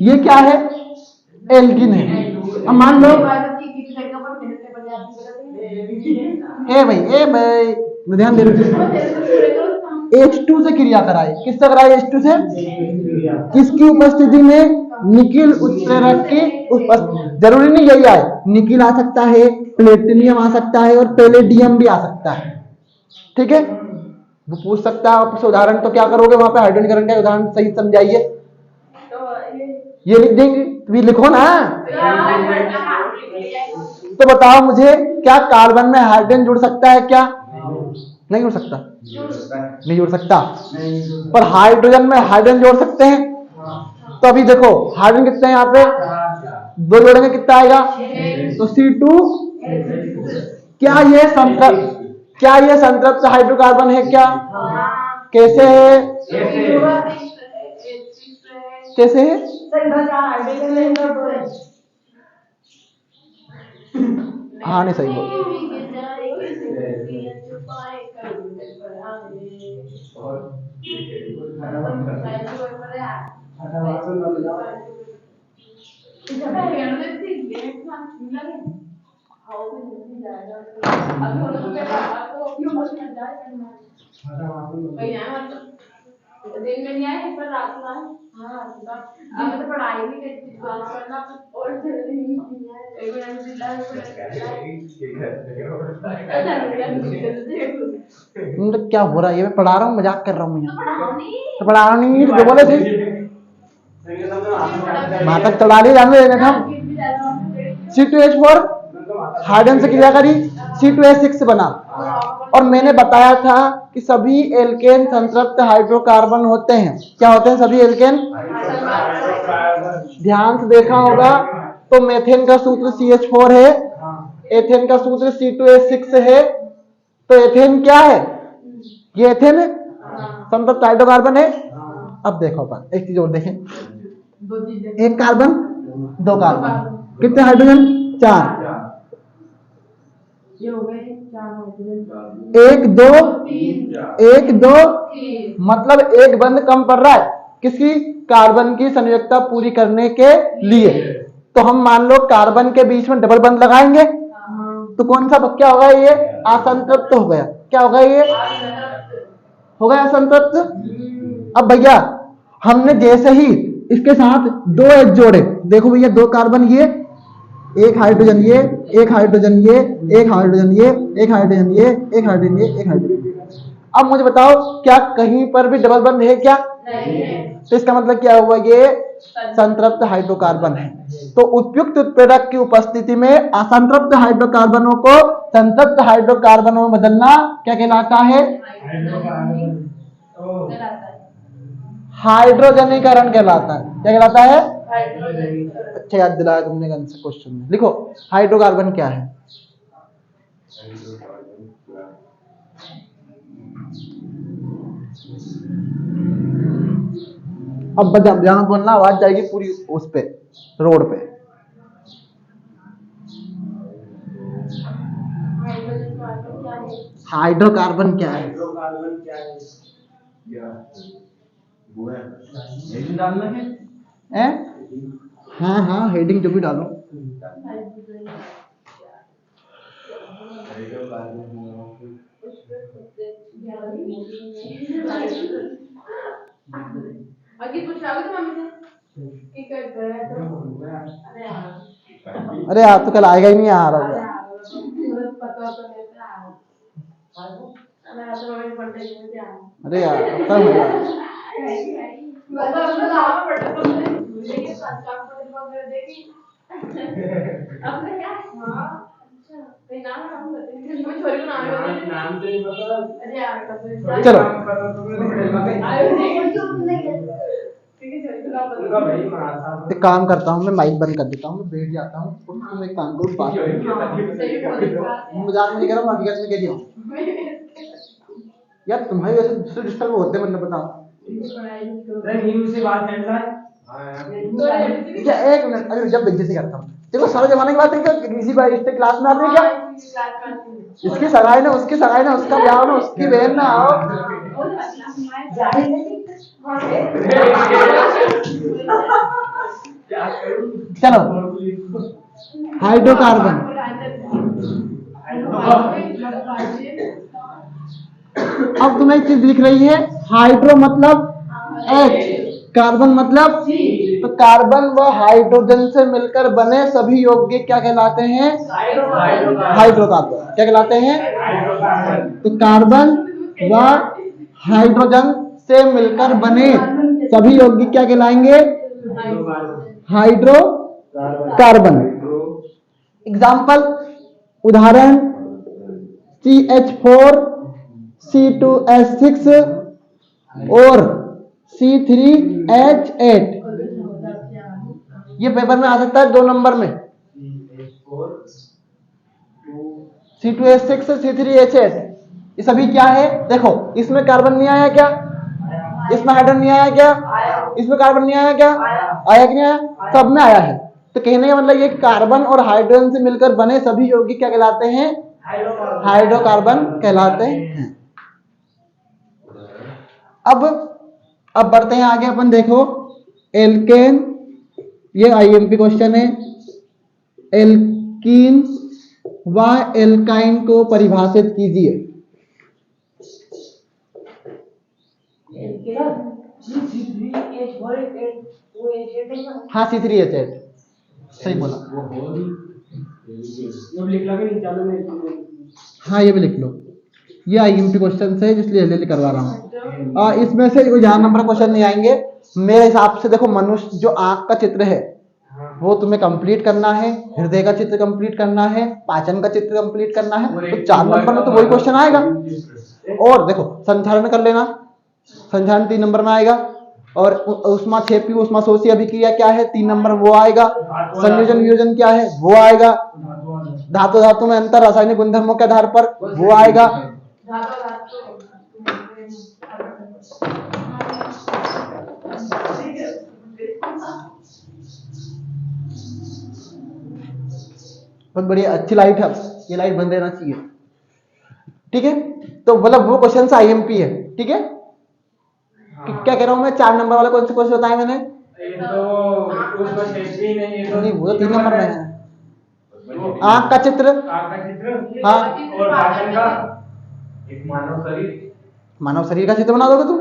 ये क्या है? एल्किन है। अब मान लो ए भाई ध्यान दे H2 से क्रिया कराई। किससे कराई? H2 से। किसकी उपस्थिति में? निकिल उत्प्रेरक की उपस्थिति। जरूरी नहीं यही आए, निकिल आ सकता है, प्लेटिनियम आ सकता है और पैलेडियम भी आ सकता है। ठीक है, वो पूछ सकता है आपसे उदाहरण, तो क्या करोगे वहां पे? हाइड्रोजनीकरण का उदाहरण सही समझाइए। ये लिख देंगे, तो लिखो ना। तो बताओ मुझे, क्या कार्बन में हाइड्रोजन जुड़ सकता है? क्या नहीं जुड़ सकता? नहीं जुड़ सकता। पर हाइड्रोजन में हाइड्रोजन जोड़ सकते हैं। तो अभी देखो हाइड्रोजन कितने हैं यहाँ पे? 2 जोड़ेंगे कितना आएगा? तो C2। क्या ये संतृप्त हाइड्रोकार्बन है? क्या कैसे है? कैसे है? हाँ नहीं सही बोल। दिन में नहीं आए, पर रात को आए। हाँ तो पढ़ाई नहीं करती, क्लास करना और एक मिनट दिला तो क्या हो रहा है? ये मैं पढ़ा रहा हूँ, मजाक कर रहा हूँ यहाँ। तो पढ़ा रहा नहीं, जो बोले थे वहां तक चढ़ा लिए जाने देंगे हम। C2H4 हाइड्रोजन से क्रिया करी, C2H6 बना। और मैंने बताया था कि सभी एल्केन संतृप्त हाइड्रोकार्बन होते हैं। क्या होते हैं? सभी एल्केन। ध्यान से देखा होगा तो मेथेन का सूत्र CH4 है, एथेन का सूत्र C2H6 है। तो एथेन क्या है? ये एथेन है, संतृप्त हाइड्रोकार्बन है। अब देखो अपन एक चीज और देखें, एक कार्बन 2 कार्बन, कितने हाइड्रोजन? 4। 1 2 मतलब एक बंद कम पड़ रहा है किसी कार्बन की संयुक्ता पूरी करने के लिए। तो हम मान लो कार्बन के बीच में डबल बंद लगाएंगे, तो कौन सा क्या होगा? ये असंतृप्त हो गया। क्या होगा? ये हो गया असंतृप्त। अब भैया हमने जैसे ही इसके साथ 2 H जोड़े, देखो भैया 2 कार्बन, ये एक हाइड्रोजन, ये एक हाइड्रोजन, ये एक हाइड्रोजन, ये एक हाइड्रोजन, ये एक हाइड्रोजन, ये एक हाइड्रोजन। अब मुझे बताओ, क्या कहीं पर भी डबल बंद है? क्या नहीं है। तो इसका मतलब क्या हुआ? ये संतृप्त हाइड्रोकार्बन है। तो उपयुक्त उत्प्रेरक की उपस्थिति में असंतृप्त हाइड्रोकार्बनों को संतृप्त हाइड्रोकार्बनों में बदलना क्या कहलाता है? हाइड्रोजनीकरण कहलाता है। क्या कहलाता है? अच्छा याद दिलाया तुमने आंसर क्वेश्चन में। लिखो हाइड्रोकार्बन क्या है? अब जहां बोलना आवाज जाएगी पूरी उस पे, रोड पे। हाइड्रोकार्बन क्या है? हाइड्रोकार्बन क्या है? हाँ हेडिंग जो भी डालो। अरे आप तो कल आएगा ही नहीं आ रहा होगा। अरे यार चलो एक काम करता हूँ, मैं माइक बंद कर देता हूँ, मैं बैठ जाता हूँ। तुम एक काम करो, बात मजाक नहीं कर रहा हूँ, हकीकत में कह रही हूँ यार। तुम्हारी वजह से दूसरे डिस्टर्ब होते हैं, मतलब बताओ। एक मिनट, अभी जब बेइज्जती करता हूँ। देखो सारे जमाने की बात है, क्या किसी बार इसके क्लास में आते हैं क्या? इसकी सगाई ना, उसकी सगाई ना, उसका ब्याह ना, उसकी बहन ना आओ। चलो हाइड्रोकार्बन, अब तुम्हें एक चीज दिख रही है, हाइड्रो मतलब H, कार्बन मतलब C, तो कार्बन व हाइड्रोजन से मिलकर बने सभी यौगिक क्या कहलाते हैं? हाइड्रोकार्बन। क्या कहलाते हैं? तो कार्बन व हाइड्रोजन से मिलकर बने सभी यौगिक क्या कहलाएंगे? हाइड्रोकार्बन। एग्जाम्पल, उदाहरण CH4, C2H6 और C3H8। ये पेपर में आ सकता है 2 नंबर में। C2H6 C3H8 ये सभी क्या है? देखो इसमें कार्बन नहीं आया क्या? इसमें हाइड्रोजन नहीं आया क्या? इसमें कार्बन नहीं आया क्या? आया कि नहीं आया? सब में आया है। तो कहने का मतलब ये कार्बन और हाइड्रोजन से मिलकर बने सभी यौगिक क्या कहलाते हैं? हाइड्रोकार्बन कहलाते हैं। अब बढ़ते हैं आगे अपन। देखो एल्केन, ये आईएमपी क्वेश्चन है। एल्कीन व एल्काइन को परिभाषित कीजिए। हाँ C3H8 सही बोला। हाँ ये भी लिख लो, ये आईएमपी क्वेश्चन है इसलिए जल्दी करवा रहा हूँ। इसमें से 1000 नंबर क्वेश्चन नहीं आएंगे मेरे हिसाब से। देखो मनुष्य जो आंख का चित्र है वो तुम्हें कंप्लीट करना है, हृदय का चित्र कंप्लीट करना है, पाचन का चित्र कंप्लीट करना है, तो 4 नंबर में तो वही क्वेश्चन आएगा। और देखो संधारण कर लेना, संधारण 3 नंबर में आएगा। और ऊष्मा क्षेपी ऊष्मा शोषी अभिक्रिया क्या है? 3 नंबर वो आएगा। संयोजन वियोजन क्या है? वो आएगा। धातु धातु में अंतर रासायनिक गुणधर्मों के आधार पर वो आएगा। बहुत बढ़िया, अच्छी लाइट है, ये लाइट बंद रहना चाहिए। ठीक है, तो मतलब वो क्वेश्चन आईएमपी है। ठीक है, क्या कह रहा हूं मैं? 4 नंबर वाला कौन से क्वेश्चन बताए मैंने? नहीं वो तो 3 नंबर में है। आंख का चित्र, हाँ, और पाचन का, एक मानव शरीर का चित्र बना दोगे तुम?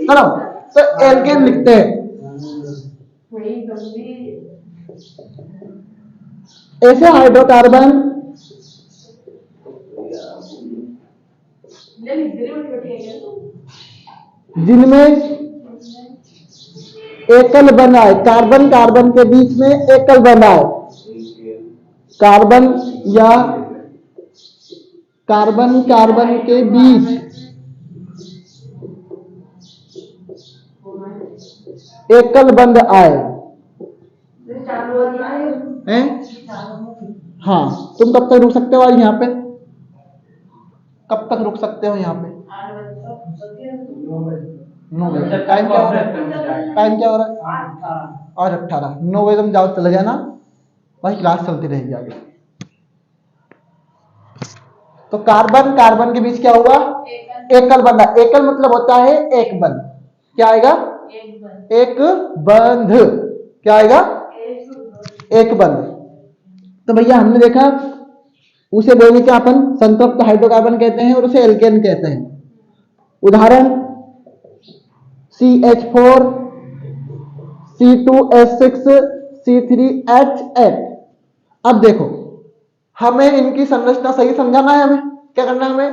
चलो तो एल्केन लिखते हैं। ऐसे हाइड्रोकार्बन जिनमें एकल बंध आए, कार्बन कार्बन के बीच में एकल बंध आए, कार्बन या कार्बन कार्बन के बीच एकल बंध आए हैं? हाँ, तुम कब तक रुक सकते हो यहाँ पे? कब तक रुक सकते हो यहाँ पे? 9 बजे। टाइम क्या हो रहा है? टाइम क्या हो रहा है? और 18। 9 बजे तुम जाओ, चले जाना, वही क्लास चलती रहेगी आगे। तो कार्बन कार्बन के बीच क्या हुआ? एकल बंध। एकल मतलब होता है एक बंध। क्या आएगा? एक बंध। क्या आएगा? एक बंध। तो भैया हमने देखा उसे बोलने क्या अपन संतृप्त हाइड्रोकार्बन कहते हैं और उसे एल्केन कहते हैं। उदाहरण CH4, C2H6, C3H8। अब देखो हमें इनकी संरचना सही समझाना है। हमें क्या करना है? हमें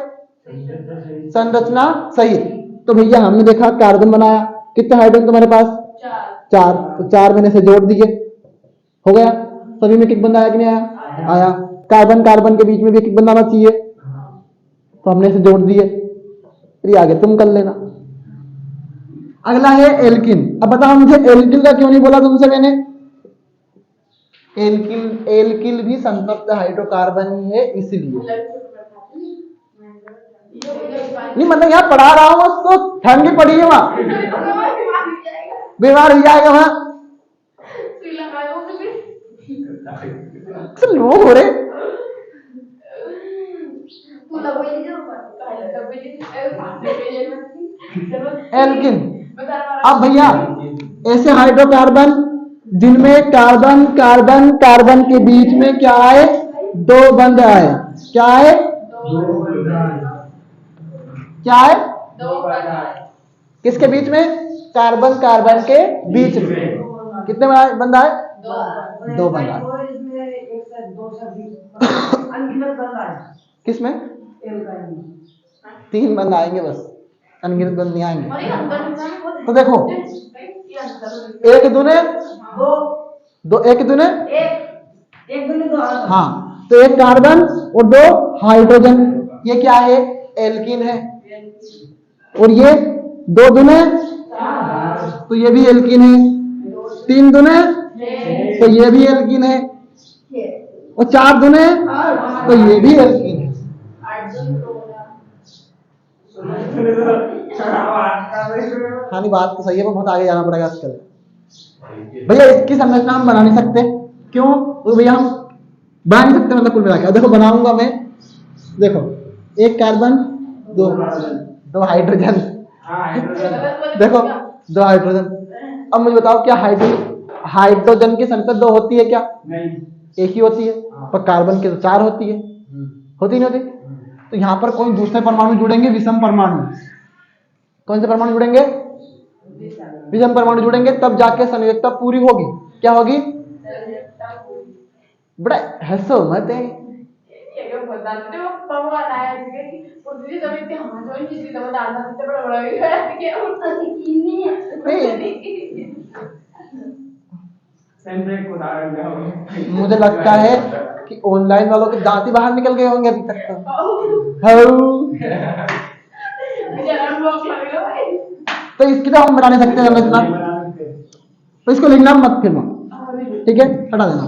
संरचना सही। तो भैया हमने देखा कार्बन बनाया, कितने हाइड्रोजन तुम्हारे पास? 4। तो 4 मैंने से जोड़ दिए, हो गया। सभी में किक बंद आया कि नहीं आया? आया। कार्बन कार्बन के बीच में भी किक बंद आना चाहिए, तो हमने इसे जोड़ दिए। फिर आगे तुम कर लेना। अगला है एल्किन। अब बताओ मुझे एल्किन का क्यों नहीं बोला तुमसे मैंने? एल्किल भी संतृप्त हाइड्रोकार्बन ही है, इसलिए नहीं मतलब यहाँ पढ़ा रहा हूँ उसको, ठंडी पड़ी है वहां, बीमार हो जाएगा वहां। लो हो रहे एल्किन। अब भैया ऐसे हाइड्रोकार्बन जिनमें कार्बन कार्बन कार्बन के बीच में क्या आए, दो बंध आए, क्या आए, क्या आए, किसके बीच में, कार्बन कार्बन के बीच में कितने बंध आए, दो बंध आए। किसमें, तीन बंद आएंगे बस, अनगिनत बंद नहीं आएंगे। तो देखो एक दूने दो, एक दूने हाँ, तो एक कार्बन और दो हाइड्रोजन, ये क्या है, एल्कीन है। और ये दो दूने तो ये भी एल्कीन है, तीन दूने तो ये भी एल्कीन है, और चार दूने तो ये भी एल्कीन है। हाँ नहीं बात तो सही है, पर बहुत आगे जाना पड़ेगा आजकल। भैया इसकी संरचना हम बना नहीं सकते, क्यों, तो भैया हम बना नहीं सकते, मतलब कुल मिलाकर देखो बनाऊंगा मैं, देखो एक कार्बन दो हाइड्रोजन, देखो दो हाइड्रोजन। अब मुझे बताओ क्या हाइड्रोजन की संख्या दो होती है क्या, नहीं, एक ही होती है, पर कार्बन की तो चार होती है, होती नहीं होती। तो यहाँ पर कोई दूसरे परमाणु जुड़ेंगे, विषम परमाणु, कौन से परमाणु जुड़ेंगे, विषम परमाणु जुड़ेंगे, तब जाके संयोजकता पूरी होगी। क्या होगी, बड़ा हंसो मत है, मुझे लगता है कि ऑनलाइन वालों के दांत ही बाहर निकल गए होंगे अभी तक तो इसकी तो हम बना नहीं सकते संरचना, तो इसको लिखना मत फिर, ठीक है, हटा देना।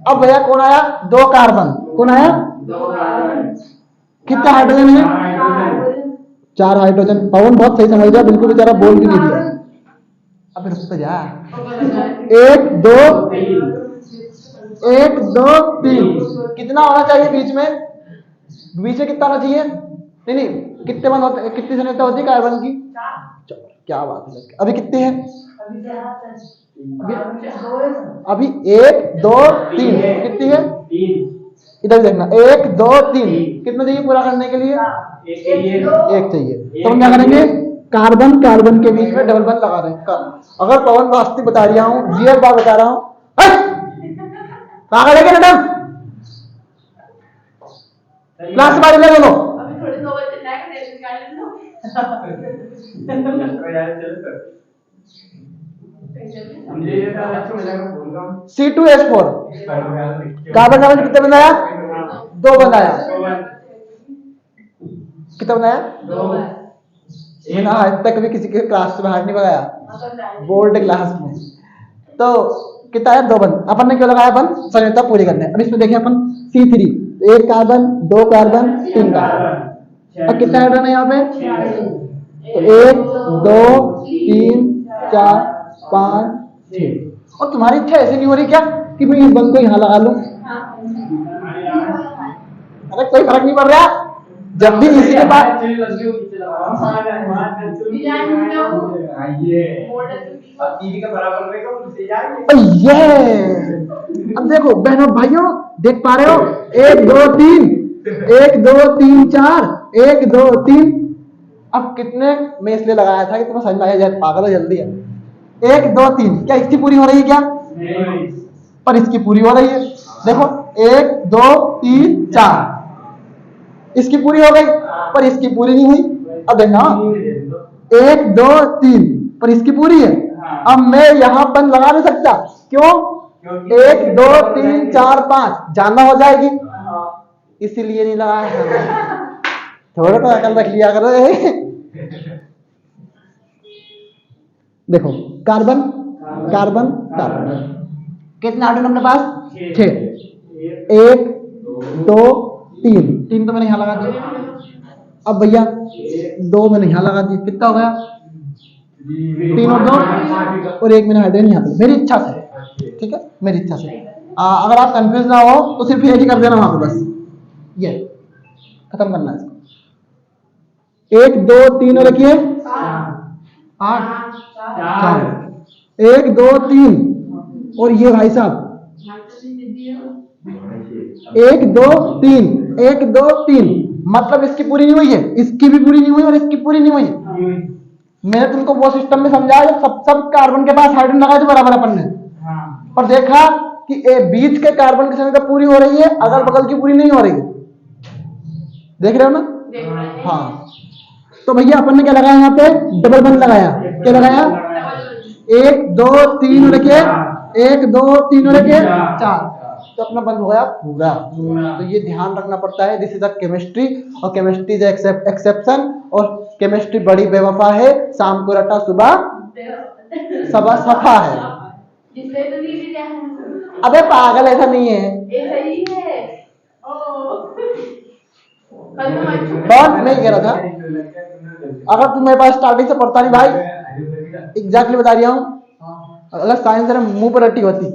अब भैया कौन आया, दो कार्बन, कौन आया, कितने हाइड्रोजन है, चार हाइड्रोजन। पवन बहुत सही समझ गया, बिल्कुल बेचारा बोल भी नहीं दिया। अब रुक तो जा, एक दो तीन, कितना होना चाहिए बीच में, कितना होना चाहिए, नहीं कितने बंद होते, कितनी संरचना होती है कार्बन की, क्या बात है। अभी कितने हैं, अभी एक दो तीन, कितनी है, इधर देखना, एक दो तीन, कितना चाहिए पूरा करने के लिए, एक चाहिए। तो हम क्या करेंगे, कार्बन कार्बन के बीच में डबल बंद लगा रहे हैं। अगर पवन वास्तविक बता रहा हूँ, रियल बात बता रहा हूँ, पागल है क्या मैडम, क्लास से बाहर ले लो। C2H4 कार्बन कार्बन कितने बंद आया, दो बंद आया, कितना बंद आया, एक आज तक भी किसी के क्लास से बाहर नहीं लगाया, बोर्ड क्लास में। तो कितना है, दो बंद। अपन ने क्यों लगाया, बंद संयोजकता पूरी करने। अब इसमें देखें अपन C3, एक कार्बन दो कार्बन तीन कार्बन, और कितना हाइड्रोजन है यहाँ पे, तो एक दो तीन चार पाँच छह। और तुम्हारी इच्छा ऐसे नहीं हो रही क्या कि मैं इस बंद को यहाँ लगा लूं, अरे कोई फर्क नहीं पड़ रहा, जब भी इसी के पास ये, अब देखो बहनों भाइयों देख पा रहे हो, एक दो तीन, एक दो तीन चार, एक दो तीन। अब कितने मैं इसलिए लगाया था कि तुम्हें समझ में आया जाए, पागल हो जल्दी है। एक दो तीन, क्या इसकी पूरी हो रही है क्या, नहीं, पर इसकी पूरी हो रही है। देखो एक दो तीन चार, इसकी पूरी हो गई, पर इसकी पूरी नहीं हुई। अब देखना, एक दो तीन, पर इसकी पूरी है। अब मैं यहाँ पर लगा नहीं सकता, क्यों, एक दो तीन चार पाँच जानना हो जाएगी, इसीलिए नहीं लगाया। थोड़ा तो अकल रख लिया करो। देखो कार्बन कार्बन कार्बन, कितने हाइड्रोजन अपने पास, 6, एक दो तीन, तीन तो मैंने यहाँ लगा दिया। अब भैया दो मैंने यहाँ लगा दिया, कितना हो गया, 3 और 2 और एक मैंने हाइड्रोजन यहाँ पे, मेरी इच्छा से, ठीक है, मेरी इच्छा से। अगर आप कंफ्यूज ना हो तो सिर्फ ये कर देना वहां पे, बस ये खत्म करना है इसको। 1 2 3 और रखिए 8, 4, 1 2 3 और ये भाई साहब 1 2 3 1 2 3 मतलब इसकी पूरी नहीं हुई है, इसकी भी पूरी नहीं हुई और इसकी पूरी नहीं हुई है। मैंने तुमको वो सिस्टम में समझाया जब सब कार्बन के पास हाइड्रोजन लगाए थे बराबर अपन ने, और देखा कि बीच के कार्बन की संख्या पूरी हो रही है, अगल बगल की पूरी नहीं हो रही है। देख रहे हो ना? हाँ, तो भैया अपन ने क्या लगाया यहाँ पे? डबल बंद लगाया। क्या लगाया? 1 2 3 और क्या? 1 2 3 और क्या? 4। तो अपना बंद हो गया पूरा। तो ये ध्यान रखना पड़ता है, दिस इज अ केमिस्ट्री, और केमिस्ट्री इज एक्सेप्शन, और केमिस्ट्री बड़ी बेवफा है, शाम को रटा सुबह सबा सफा है। जिससे तो दीदी क्या है? अबे पागल, ऐसा नहीं है। ये सही है। बहुत नहीं कह रहा था, अगर तुम मेरे पास स्टार्टिंग से पढ़ता नहीं भाई, एग्जैक्टली बता रहा हूँ, अगर साइंस जरा मुंह पर रटी होती।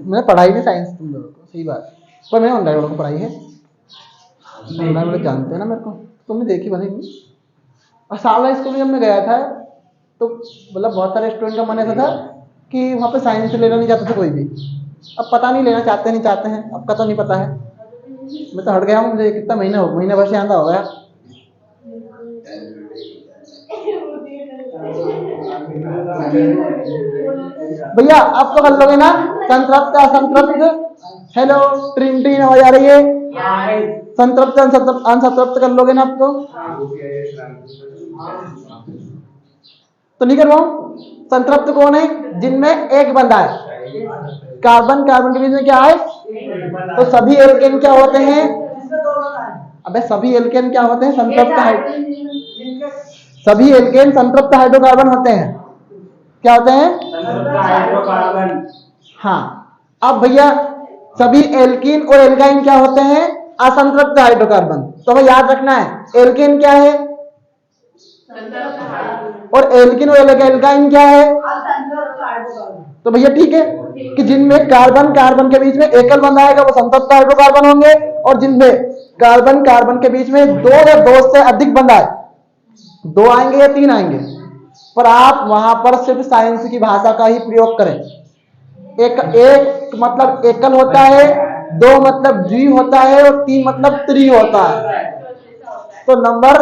मैंने पढ़ाई भी साइंस तुम लोगों को, सही बात, पर मैंने ऑनलाइन वालों को पढ़ाई है, ऑनलाइन वाले जानते हैं ना मेरे को, तुमने देखी भले नहीं। और साला स्कूल में जब मैं गया था तो मतलब बहुत सारे स्टूडेंट का मन ऐसा था कि वहाँ पे साइंस लेना नहीं चाहते थे कोई भी। अब पता नहीं लेना चाहते नहीं चाहते हैं, अब का तो नहीं पता है। मैं तो हट गया हूँ, मुझे कितना महीना भर से आंदा हो गया। भैया आप तो कर लोगे ना संतृप्त असंतृप्त? हेलो, ट्रिन आवाज आ रही है? संतृप्त असंतृप्त कर लोगे ना आप तो नहीं करवाऊं? संतृप्त कौन है? जिनमें एक बंधा है, कार्बन कार्बन के बीच में क्या है? तो सभी एल्केन क्या होते हैं? अबे सभी एल्केन क्या होते हैं? सभी एल्केन संतृप्त हाइड्रोकार्बन होते हैं। क्या होते हैं? हाइड्रोकार्बन। हाँ, अब भैया सभी एल्कीन और एल्काइन क्या होते हैं? असंतृप्त हाइड्रोकार्बन। तो हमें याद रखना है एल्केन क्या है और एल्कीन और एल्काइन क्या है। तो भैया ठीक है कि जिनमें कार्बन कार्बन के बीच में एकल बंध आएगा वो संतृप्त हाइड्रोकार्बन होंगे, और जिनमें कार्बन कार्बन के बीच में दो या दो से अधिक बंध आए, 2 आएंगे या 3 आएंगे, पर आप वहां पर सिर्फ साइंस की भाषा का ही प्रयोग करें। एक मतलब एकल होता है, 2 मतलब द्वि होता है, और 3 मतलब त्रि होता है। तो नंबर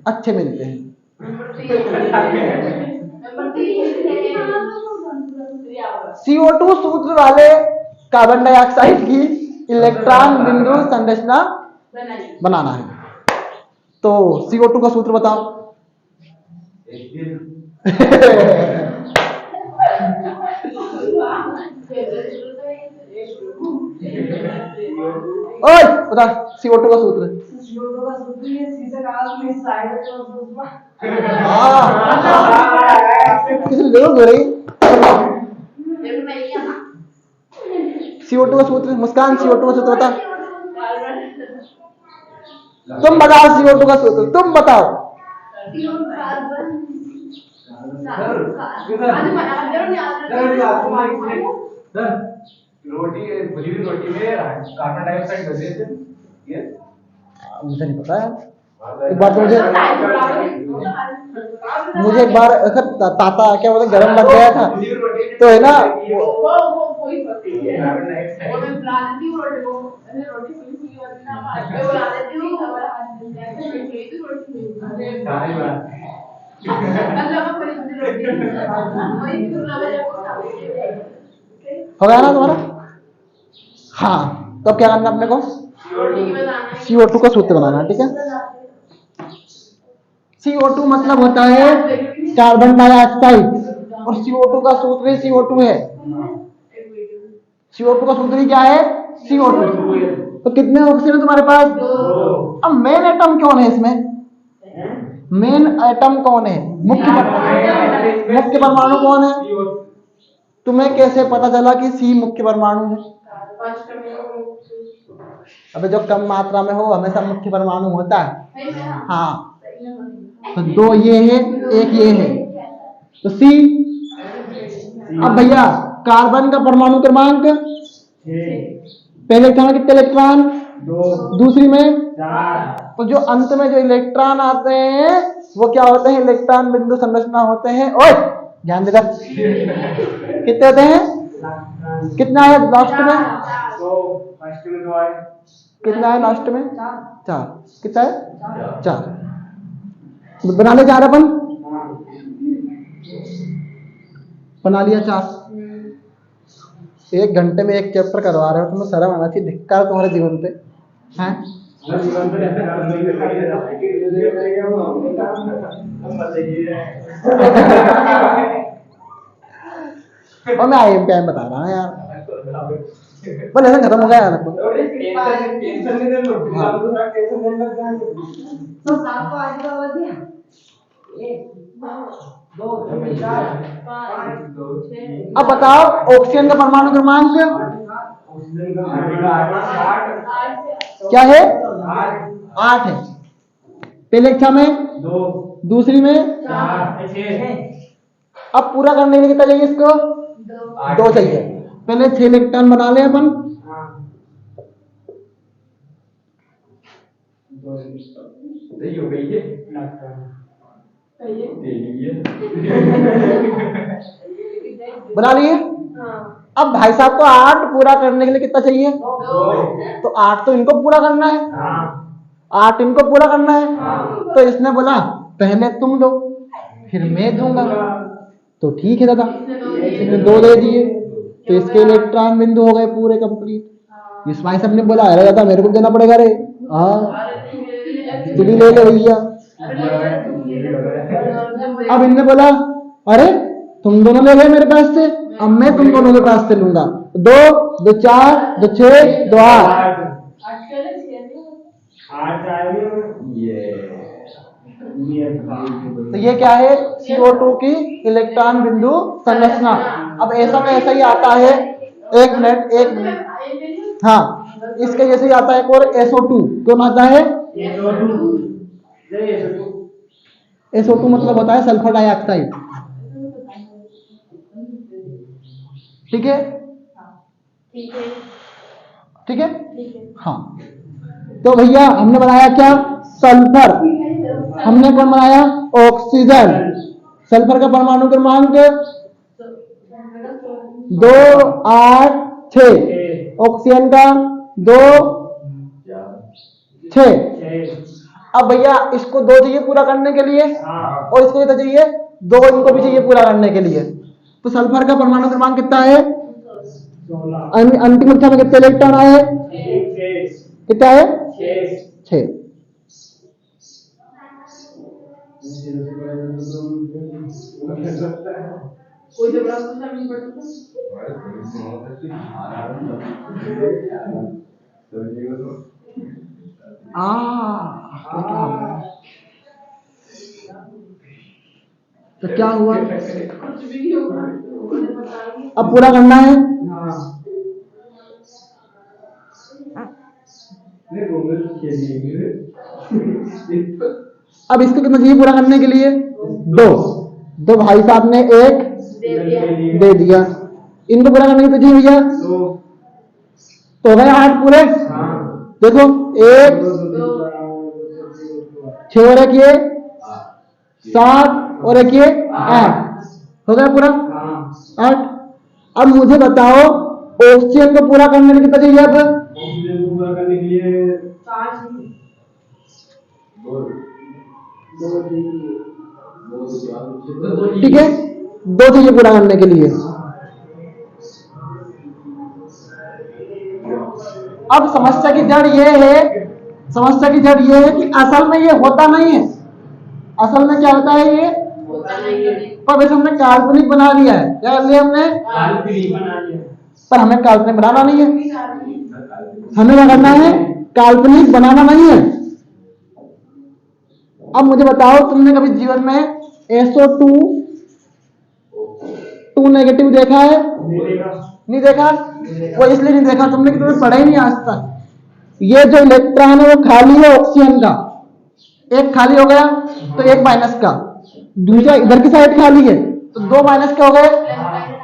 अच्छे मिलते हैं। CO2 सूत्र वाले कार्बन डाइऑक्साइड की इलेक्ट्रॉन बिंदु संरचना बनाना है। तो CO2 का सूत्र बताओ। ओए बता CO2 का सूत्र। किसी लोग हो रही CO2 का सूत्र। मुस्कान CO2 का सूत्र बता। तुम बताओ CO2 का सूत्र, तुम बताओ। रोटी में कार्बन डाइऑक्साइड मुझे नहीं पता है। एक बार तो मुझे एक बार ताता क्या बोलते गरम लग गया था, तो है ना हो गया ना तुम्हारा? हाँ, तो अब क्या करना अपने को? CO2 का सूत्र बनाना, ठीक है। CO2 मतलब होता है कार्बन डाइऑक्साइड, और CO2 का सूत्र ही CO2 है। CO2 का सूत्र ही क्या है? CO2। तो कितने ऑक्सीजन है तुम्हारे पास? 2। अब मेन एटम कौन है इसमें? मेन एटम कौन है? मुख्य परमाणु कौन है? तुम्हें कैसे पता चला कि C मुख्य परमाणु है? अबे जो कम मात्रा में हो हमेशा मुख्य परमाणु होता है। हाँ, तो 2 ये है, 1 ये है, तो C। अब भैया कार्बन का परमाणु क्रमांक पहले इलेक्ट्रॉन में कितने इलेक्ट्रॉन? 2 दूसरी में? 4 तो जो अंत में जो इलेक्ट्रॉन आते हैं वो क्या होते हैं? इलेक्ट्रॉन बिंदु संरचना होते हैं। ओए ध्यान देना, कितने होते हैं? कितना है लास्ट में? 2 फर्स्ट में 2 आए, कितना है लास्ट में? 4। कितना है? 4। बना ले 4 अपन, बना लिया 4। 1 घंटे में 1 चैप्टर करवा रहे हो, तुम्हें शर्म आना चाहिए। धिक्कार तुम्हारे जीवन पे हैं। जीवन तो ऐसे कर दो और मैं IIM बता रहा हूँ यार, बस ऐसा खत्म हो गया यार। टेंशन नहीं ले लो, टेंशन लेने लग जाएंगे। तो आपको आज का हो गया 1 2 3 4 5 6। अब बताओ ऑक्सीजन का परमाणु क्रमांक क्या है? 8 है। पहले कक्षा में 2 दूसरी में 4 6। अब पूरा करने के लिए कितना चाहिए इसको? 2 चाहिए। पहले 6 इलेक्ट्रॉन बना ले अपन। सही हो गई है, बना लिए। अब भाई साहब को 8 पूरा करने के लिए कितना चाहिए? 2। तो 8 तो इनको पूरा करना है, 8 इनको पूरा करना है। तो इसने बोला पहले तुम लो फिर मैं दूंगा। तो ठीक है दादा, इसने 2 दे दिए, तो इसके इलेक्ट्रॉन बिंदु हो गए पूरे कंप्लीट। इस भाई साहब ने बोला अरे दादा मेरे को देना पड़ेगा रे। हाँ तू भी ले ले भैया। अब इनने बोला अरे तुम दोनों ले गए मेरे पास से, अब मैं तुम दोनों के पास से लूंगा। 2 2 4 2 6 2 8। तो ये क्या है? CO2 की इलेक्ट्रॉन बिंदु संरचना। अब ऐसा में ऐसा ही आता है, 1 मिनट। हाँ इसके जैसे ही आता है एक और SO2। कौन आता है? SO2 मतलब होता है सल्फर डाइऑक्साइड। ठीक है ठीक है। हाँ तो भैया हमने बनाया क्या? सल्फर। हमने कौन बनाया? ऑक्सीजन। सल्फर का परमाणु क्रमांक 2 8 6। ऑक्सीजन का 2 6। अब भैया इसको 2 चाहिए पूरा करने के लिए, और इसको कितना चाहिए? 2 इनको भी चाहिए पूरा करने के लिए। तो सल्फर का परमाणु क्रमांक कितना है? अंतिम कक्षा में कितने इलेक्ट्रॉन आए? कितना है? 6। कोई तो बड़ा कुछ नहीं पड़ता। तो क्या हुआ? कुछ भी नहीं होगा, उन्हें बताएंगे। अब पूरा करना है। अब इसको कितना चाहिए पूरा करने के लिए? 2 भाई साहब ने 1 दे दिया। इनको पूरा करने के लिए चाहिए भैया? तो हो गए 8 पूरे। देखो 1 6 और 1 ये 7 और 1 ये 8 हो गया पूरा 8। अब मुझे बताओ ऑक्सीजन को पूरा करने के लिए कितना चाहिए? अब पूरा करने के लिए 2 ठीक है, 2 चाहिए पूरा करने के लिए। अब समस्या की जड़ ये है कि असल में ये होता नहीं है। असल में क्या होता है ये? पर वैसे हमने काल्पनिक बना लिया है। क्या कर लिया हमने? काल्पनिक बना लिया। पर हमें काल्पनिक बनाना नहीं है। हमें क्या करना है? काल्पनिक बनाना नहीं है। अब मुझे बताओ तुमने कभी जीवन में SO2 2 नेगेटिव देखा है? नहीं देखा। वो इसलिए नहीं देखा तुमने कि तुमने पढ़ा ही नहीं आज तक। ये जो इलेक्ट्रॉन है वो खाली है ऑक्सीजन का, एक खाली हो गया तो एक माइनस का, दूसरा इधर की साइड खाली है तो 2 माइनस के हो गए।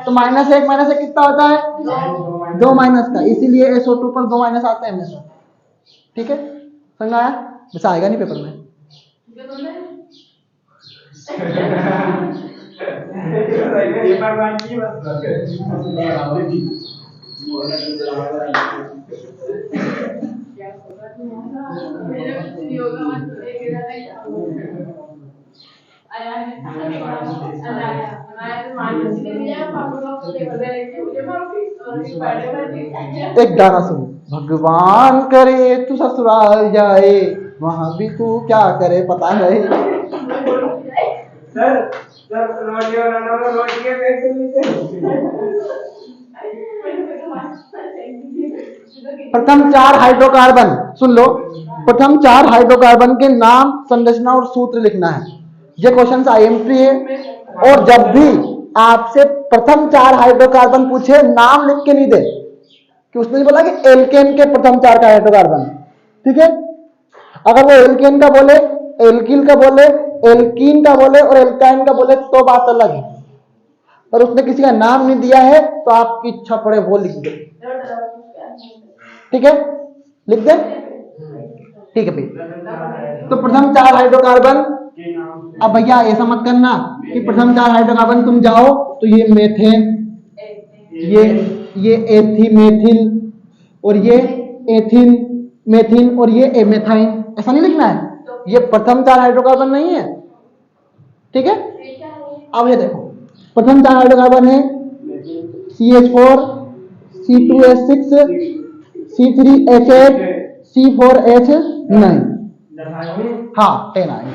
तो -1 -1 कितना होता है? 2 माइनस का, इसीलिए SO2 पर 2 माइनस आते हैं हमेशा। ठीक है, समझ आया? वैसे आएगा नहीं पेपर में। पेपर वन की एक गाना सुनो। भगवान करे तू ससुराल जाए, वहां भी तू क्या करे पता नहीं। सर रोटी बनाना में रोटी के पैसे प्रथम 4 हाइड्रोकार्बन सुन लो। प्रथम 4 हाइड्रोकार्बन के नाम, संरचना और सूत्र लिखना है। ये क्वेश्चन IMP है। और जब भी आपसे प्रथम 4 हाइड्रोकार्बन पूछे, नाम लिख के नहीं दे कि उसने बोला कि एल्केन के प्रथम 4 का हाइड्रोकार्बन। ठीक है, अगर वो एल्केन का बोले, एल्किल का बोले, एल्कीन का बोले और एल्काइन का बोले तो बात अलग है। और उसने किसी का नाम नहीं दिया है तो आपकी इच्छा पड़े वो लिख दे। ठीक है, लिख दे। ठीक है भाई, तो प्रथम 4 हाइड्रोकार्बन। अब भैया ऐसा मत करना कि प्रथम 4 हाइड्रोकार्बन तुम जाओ तो ये मेथेन, ये एथीमेथिल और ये एथिन मेथिन और ये एमेथाइन, ऐसा नहीं लिखना है। ये प्रथम 4 हाइड्रोकार्बन नहीं है। ठीक है, अब ये देखो प्रथम 4 हाइड्रोकार्बन है CH4, C2H6, C3H8, C4H9। हाँ 10 आए।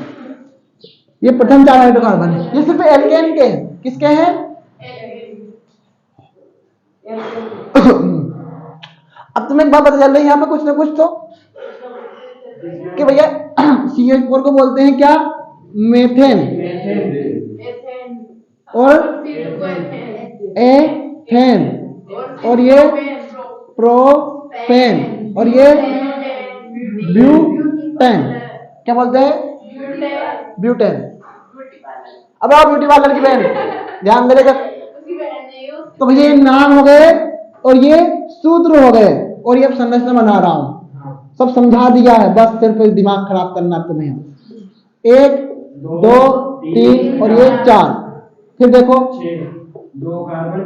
ये प्रथम 4 हाइड्रोकार्बन है। ये सिर्फ एल्केन के हैं। किसके हैं? अब तुम्हें एक बात पता चल रही है यहाँ पे कुछ ना कुछ तो, कि भैया CH4 को बोलते हैं क्या? मेथेन और एथेन और ये प्रोपेन और ये ब्यूटेन। क्या बोलते हैं? ब्यूटेन। अब आओ ब्यूटी पार्लर की बहन, ध्यान देगा। तो भैया ये नाम हो गए और ये सूत्र हो गए और ये संरचना बना रहा हूं। सब समझा दिया है, बस सिर्फ दिमाग खराब करना तुम्हें। 1 2 3 और ये 4। फिर देखो 2 कार्बन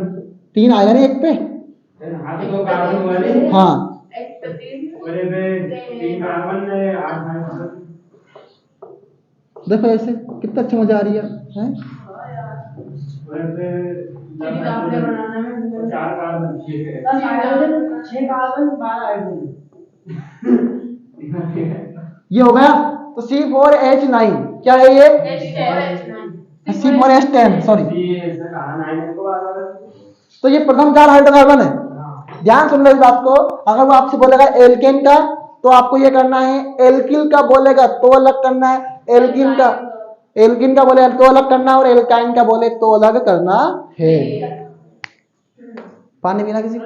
3 आएगा नहीं एक पे। 2 कार्बन वाले। हाँ और पे 3 कार्बन 8 हाइड्रोजन। देखो ऐसे कितना अच्छा मजा आ रही है, हैं? और पे 4 कार्बन 6 कार्बन 12 हाइड्रोजन। ये हो गया। तो C4H9 क्या है ये? C4H10 sorry. तो ये प्रथम 4 हाइड्रोकार्बन है। ध्यान सुन लो इस बात को। अगर वो आपसे बोलेगा एल्केन का तो आपको ये करना है, एल्किल का बोलेगा तो अलग करना है, एल्किन का बोले तो अलग करना और एल्काइन का बोले तो अलग करना है। पानी पीना किसी को?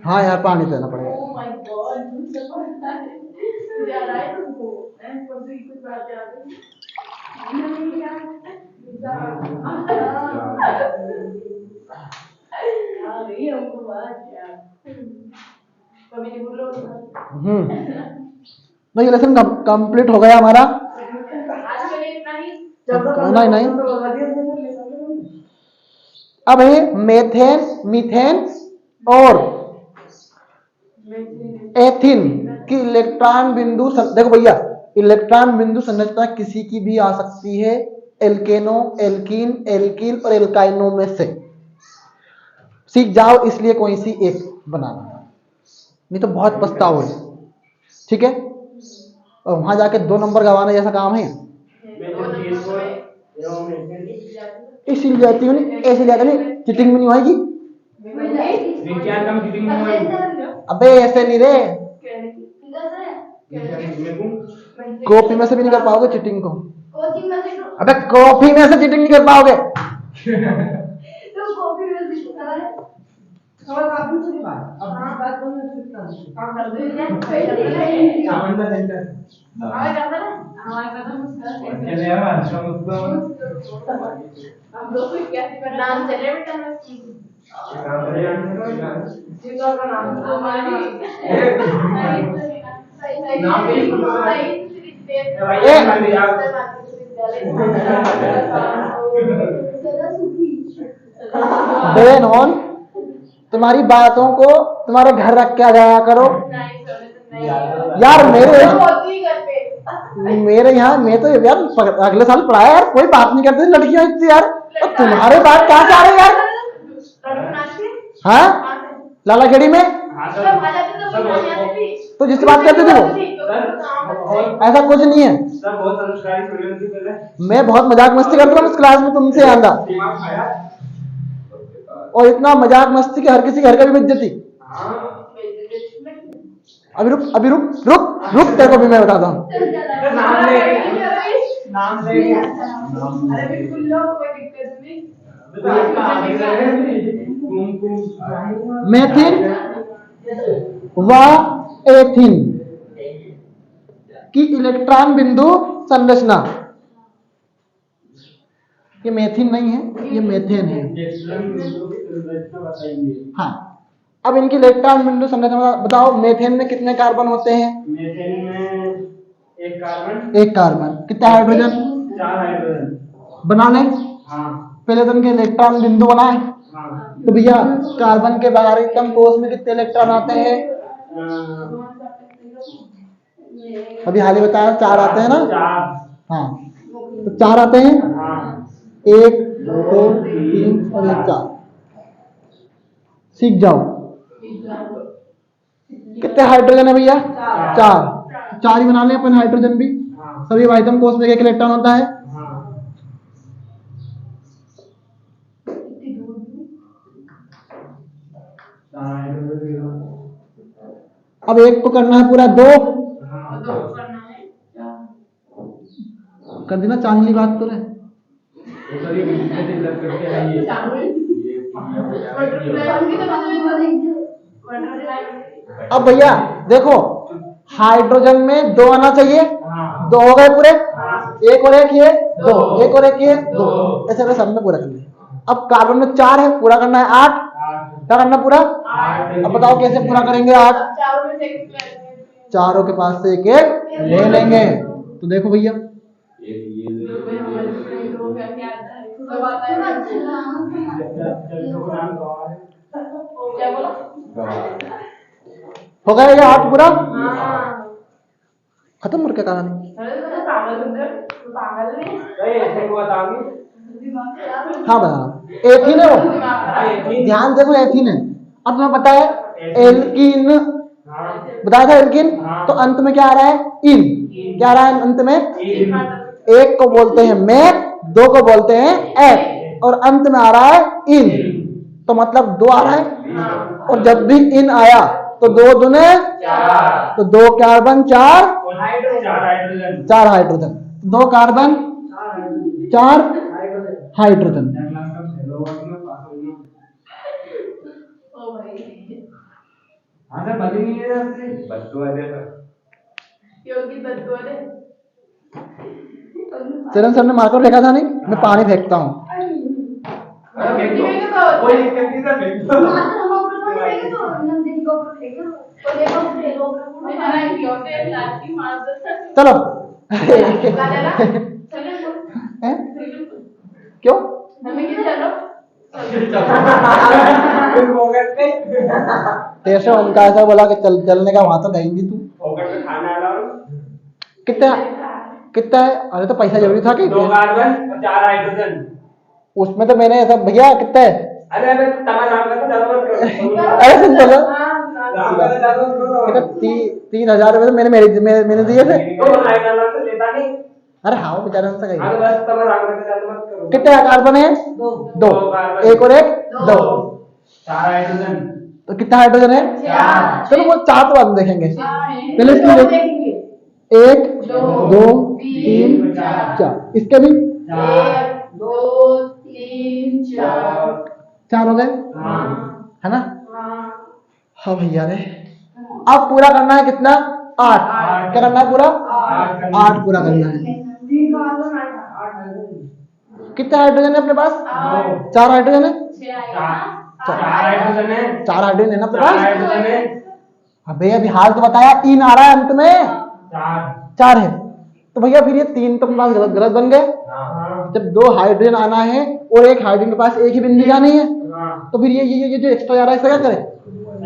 हाँ यार पानी पीना पड़ेगा। तो ये लेसन कंप्लीट हो गया हमारा। नहीं अब है मेथेन, मीथेन और एथिन की इलेक्ट्रॉन बिंदु। देखो भैया इलेक्ट्रॉन बिंदु संरचना किसी की भी आ सकती है, एल्केनो, एल्कीन, एल्किल और एल्काइनो में से। सीख जाओ इसलिए कोई सी एक बनाना, नहीं तो बहुत पछताओगे। ठीक है, और वहां जाके 2 नंबर गंवाने जैसा काम है। इसीलिए जाती हूँ, ऐसे जाता नहीं, चिटिंग भी नहीं होगी। विज्ञान का चीटिंग नहीं होगी। अबे ऐसे नहीं रे, कॉपी में से भी नहीं कर पाओगे चीटिंग को। अबे कॉपी में से चीटिंग नहीं कर पाओगे। हम लोग को कैसे करना नाम चले बेटा जीवा का नाम हमारी नाम भी बेन ऑन तुम्हारी बातों को तुम्हारे घर रख के आ जाया करो यार। मेरे यहाँ मैं तो यार अगले साल पढ़ाया यार, कोई बात नहीं करती लड़कियां इतनी यार, और तुम्हारे बात कहाँ से आ रहे यार? हाँ लालाखेड़ी में तो जिससे बात करते थे वो ऐसा कुछ नहीं है। सब बहुत संस्कारी स्टूडेंट थी पहले। मैं बहुत मजाक मस्ती करता हूँ उस क्लास में तुमसे आंदा, दिमाग खाया। और इतना मजाक मस्ती के हर किसी घर का भी बेइज्जती। अभी रुक अभी रुक रुक रुक तेरे को भी मैं बताता हूँ। नाम ले अरे बिल्कुल लो, कोई दिक्कत नहीं। मेथिन व एथिन की इलेक्ट्रॉन बिंदु संरचना। ये मेथिन नहीं है, ये मेथेन है। हाँ अब इनकी इलेक्ट्रॉन बिंदु संरचना बताओ। मेथेन में कितने कार्बन होते हैं? मेथेन में एक कार्बन। एक कार्बन। कितना हाइड्रोजन? 4 हाइड्रोजन। बना लें। हाँ पहले तो इनके इलेक्ट्रॉन बिंदु बनाए। हाँ। तो भैया कार्बन के बाहरीतम कोष में कितने इलेक्ट्रॉन आते हैं? अभी हाल ही बताया 4 आते हैं ना। 4। हाँ तो 4 आते हैं। हाँ 1 2 3 और 1 4। सीख जाओ। कितने हाइड्रोजन है भैया? 4 ही बना लें अपन हाइड्रोजन भी। सभी वाइटम कोष में एक इलेक्ट्रॉन होता है। अब एक को करना है पूरा 2 कर देना। चांगली बात तो रहे। अब भैया देखो हाइड्रोजन में 2 आना चाहिए। 2 हो गए पूरे। एक और एक ये 2, एक और एक ये 2, ऐसे में सब में पूरा कर लिया। अब कार्बन में 4 है, पूरा करना है 8। क्या करना पूरा? अब बताओ कैसे पूरा करेंगे 8? चारों के पास से एक एक ले लेंगे। तो देखो भैया हो गया ये 8 पूरा खत्म हो गया कहानी। हाँ बता एथीन है वो, ध्यान देखो एथीन है। अब तुम्हें पता है एल्कीन बताया था एल्कीन, तो अंत में क्या आ रहा है? इन। क्या आ रहा है अंत में? एक को बोलते हैं मेथ, 2 को बोलते हैं एथ, और अंत में आ रहा है इन। तो मतलब 2 आ रहा है। और जब भी इन आया तो 2 दूने 4, तो 2 कार्बन 4 हाइड्रोजन। 2 carbon 4 hydrogen. चरण सर ने मार्कर फेंका था नहीं, मैं पानी फेंकता हूँ। चलो क्यों? तेरे उनका ऐसा बोला कि चलने का, वहां तो गएंगी तू। कितना कितना है? अरे तो पैसा जरूरी था कि 2 कार्बन और 4 हाइड्रोजन। उसमें तो मैंने ऐसा भैया कितना है? अरे सुन चलो कितना 3,000 रुपए तो मैंने दिए थे। अरे हाँ बेचारा से गई। कितने कार्बन है? 2, एक और एक 2, 4 हाइड्रोजन। तो कितना हाइड्रोजन है? 4। चलो वो 4 तो बाद में देखेंगे। पहले इसकी 1 2 3 4, इसके भी 1 2 3 4 हो गए है ना? हाँ भैया रे। अब पूरा करना है कितना? 8। क्या करना है पूरा? 8 पूरा करना है। कितने हाइड्रोजन है अपने पास? आठ। 4 हाइड्रोजन है। 6 आएगा ना? चार हाइड्रोजन है। 4 हाइड्रोजन है ना अपने चार पास? हाइड्रोजन है। अबे अभी हाल तो बताया, 3 आ रहा है अंत में। चार। 4 है तो भैया फिर ये 3 तो अपने पास गलत गलत बन गए। हाँ। जब 2 हाइड्रोजन आना है और एक हाइड्रोजन के पास एक ही बिंदु जानी है, हाँ। तो फिर ये जो एक्स्ट्रा जा रहा है इसका क्या करें?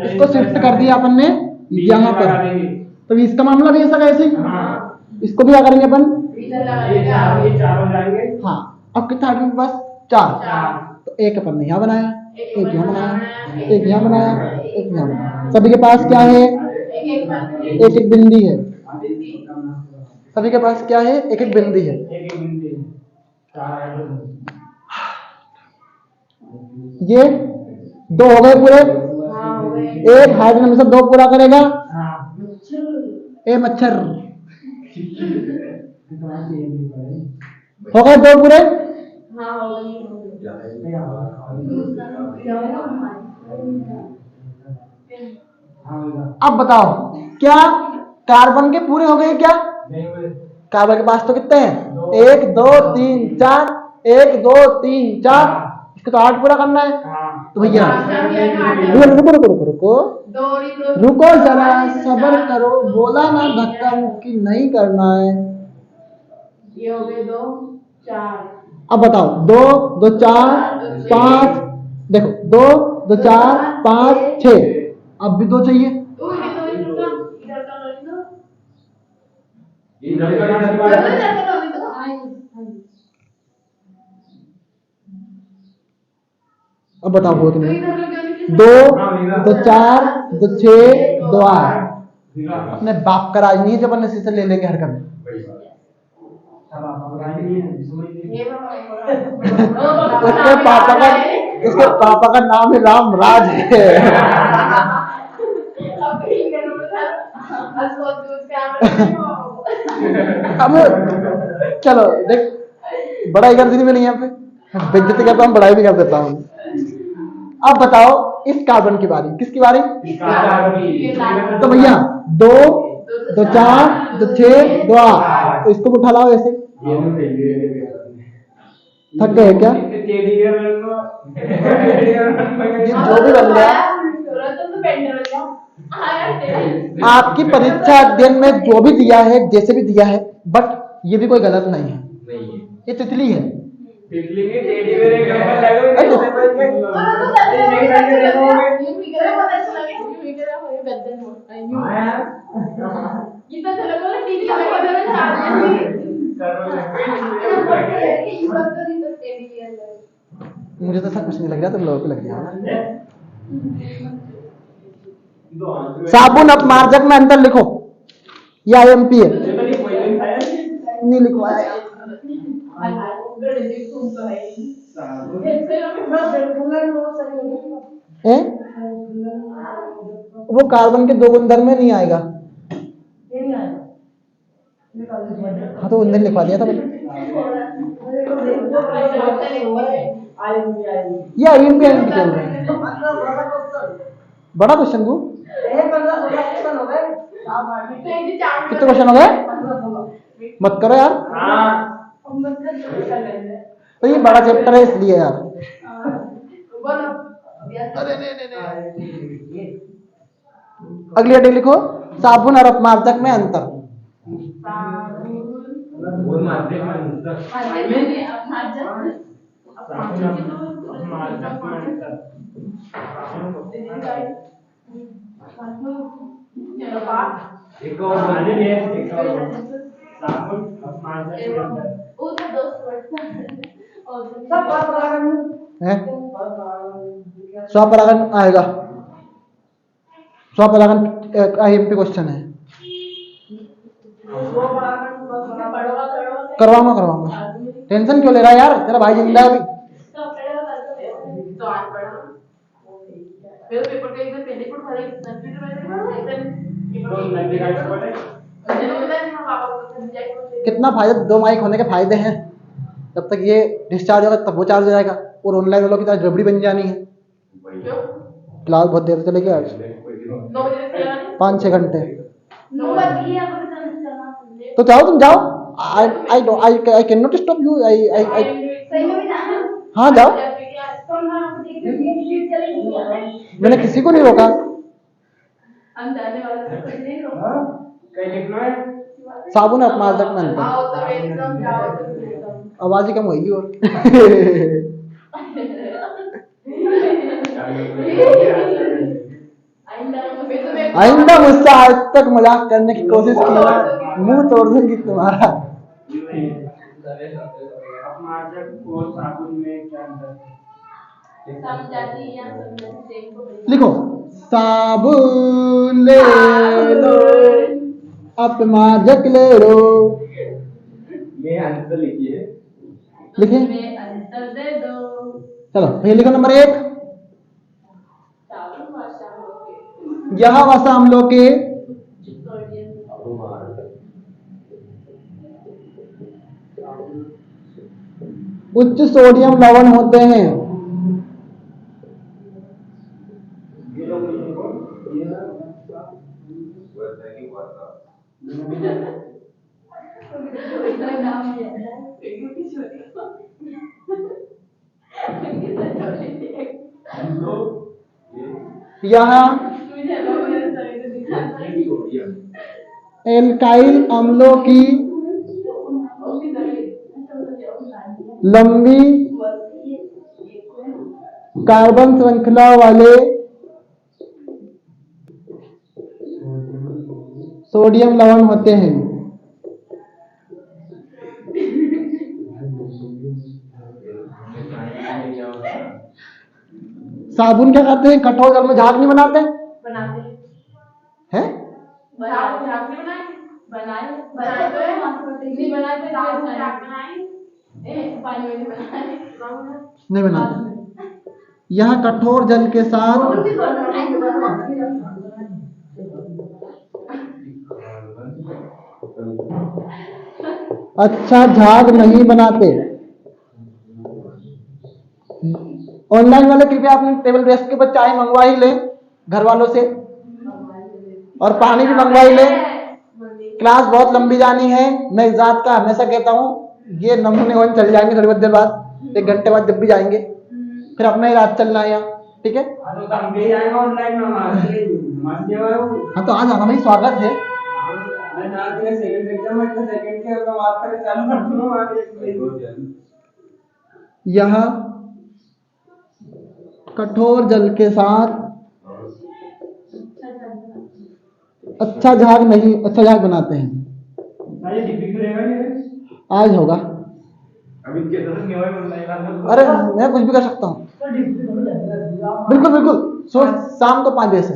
इसको शिफ्ट कर दिया अपन ने यहाँ लगा पर। देंगे। तो इसका मामला भी ऐसा कैसे? हाँ। इसको भी क्या करेंगे अपन? इधर लगा ये चार हो जाएंगे। हाँ, अब कितना हाइड्रोजन के पास? 4। चार। तो एक अपन ने यहाँ बनाया, एक एक यहाँ बनाया, बनाया, एक यहाँ बनाया, एक यहाँ बनाया। सभी के पास क्या है? एक एक एक बिंदी है। सभी के पास क्या है? एक एक बिंदी है। एक बिंदी। चार हाइड्रोजन। ये 2 हो गए पूरे। हाँ हो गए। एक हाइड्रोजन में से 2 पूरा करेगा। हाँ। ए मच्छर हो गए 2 पूरे। हाँ हो गई। अब बताओ क्या कार्बन के पूरे हो गए क्या? कार्बन के पास तो कितने हैं? 1 2 3 4, 1 2 3 4, इसको तो 8 पूरा करना है। हाँ। तो भैया रुको रुको रुको रुको रुको रुको जरा सब्र करो, बोला ना धक्का मुक्की नहीं करना है। ये हो गए 2 4। अब बताओ 2 2 4 5, देखो 2 2 4 5 6, अब भी 2 चाहिए। इधर का लो लो। इधर का अब बताओ हो कि नहीं? इधर का क्यों नहीं? 2 2 4 2 6 2 8। अपने बाप का राज नहीं है जब अपन इसी से ले लेंगे हरकत। इसके पापा का नाम ही राम राज है। अब चलो देख, बड़ाई कर दी मैंने यहाँ पे, बेइज्जती करता हूँ, बड़ाई भी कर देता हूँ। अब बताओ इस कार्बन की बारी, किसकी बारी? तो भैया 2 2 4 2 6 2 8, तो इसको उठा लाओ ऐसे। थक गए क्या? ये जो भी बन गया, आपकी परीक्षा अध्ययन में जो भी दिया है, जैसे भी दिया है, बट ये भी कोई गलत नहीं है। ये तितली है। मुझे तो सब कुछ नहीं लग रहा, तुम लोगों को लग रहा है। साबुन अपमार्जक में अंतर लिखो, या IMP है। नहीं लिखवाया यार। वो कार्बन के 2 गुणधर्म में नहीं आएगा। हाँ तो उन्हें लिखवा दिया था मैंने। ये IMP चल रहा है। बड़ा क्वेश्चन तू। कितने क्वेश्चन हो गए? मत करो यार। तो ये बड़ा चैप्टर है इसलिए यार। अरे नहीं। अगली हेडिंग लिखो, साबुन और अपमार्जक में अंतर। स्वपरागण आएगा, स्वपरागण IMP क्वेश्चन है। करवाऊंगा। टेंशन क्यों ले रहा है यार, तेरा भाई जिंदा है अभी। कितना फायदा, 2 माइक होने के फायदे हैं। जब तक ये डिस्चार्ज होगा तब वो चार्ज हो जाएगा, और ऑनलाइन वालों की तरह जबड़ी बन जानी है। क्लास बहुत देर से चलेगी आज, 5-6 घंटे। तो जाओ तुम जाओ। I cannot stop you. सही में भी जाना। हाँ जाओ, तुम वहाँ पे देख रहे हो, शीट चलेगी क्या है? मैंने किसी को नहीं रोका। हम जाने वाले थे, कुछ नहीं रोका। हाँ कहीं लिखना है साबुन है अपमार्जक में अंतर, आओ तब एकदम जाओ तो एकदम आवाज ही कम होगी और आइंदा मुझसे आज तक मजाक करने की कोशिश की ना, मुंह तोड़ दूंगी तुम्हारा। अपमार्जक और साबुन में क्या अंतर है? समझाती या समझाती सेम को लिखो, साबुन ले लो, अपमार्जक ले लो। ये अंतर लिखिए। लिखे, में अंतर दे दो। चलो ये लिखो नंबर 1, साबुन भाषा होके यह वसा अम्लों के सोडियम उच्च सोडियम लवण होते हैं। नाम है एक की छोटी यह मुझे लोग मेरे शरीर में दिखाता है एल्काइल अम्लों की ओके सही लंबी कार्बन श्रृंखला वाले सोडियम लवण होते हैं। साबुन क्या करते हैं, कठोर जल में झाग नहीं बनाते बनाते हैं? बनाए झाग नहीं बनाए बनाए बनाए तो नहीं बनाए तो झाग बनाए पानी में नहीं बनाए नहीं बनाते। यह कठोर जल के साथ अच्छा झाग नहीं बनाते। ऑनलाइन वाले कृपया अपने टेबल डेस्क के ऊपर चाय मंगवा ही ले घर वालों से, और पानी भी मंगवा ही ले। क्लास बहुत लंबी जानी है, मैं इस बात का हमेशा कहता हूँ, ये नमूने वन चल जाएंगे थोड़ी बहुत देर बाद, 1 घंटे बाद जब भी जाएंगे, फिर अपना ही रात चलना है यहाँ, ठीक है? हम भी जाएंगे ऑनलाइन में हाँ तो आ जाना भाई, स्वागत है। मैं ना के सेकंड एग्जाम में सेकंड के अगर बात करें चालू कर दूंगा आगे यह कठोर जल के साथ अच्छा झाग बनाते हैं। ये डिग्री करेगा ये आज होगा, अभी के तो नहीं होए ऑनलाइन अरे मैं कुछ भी कर सकता हूँ। बिल्कुल बिल्कुल, शाम को 5 बजे से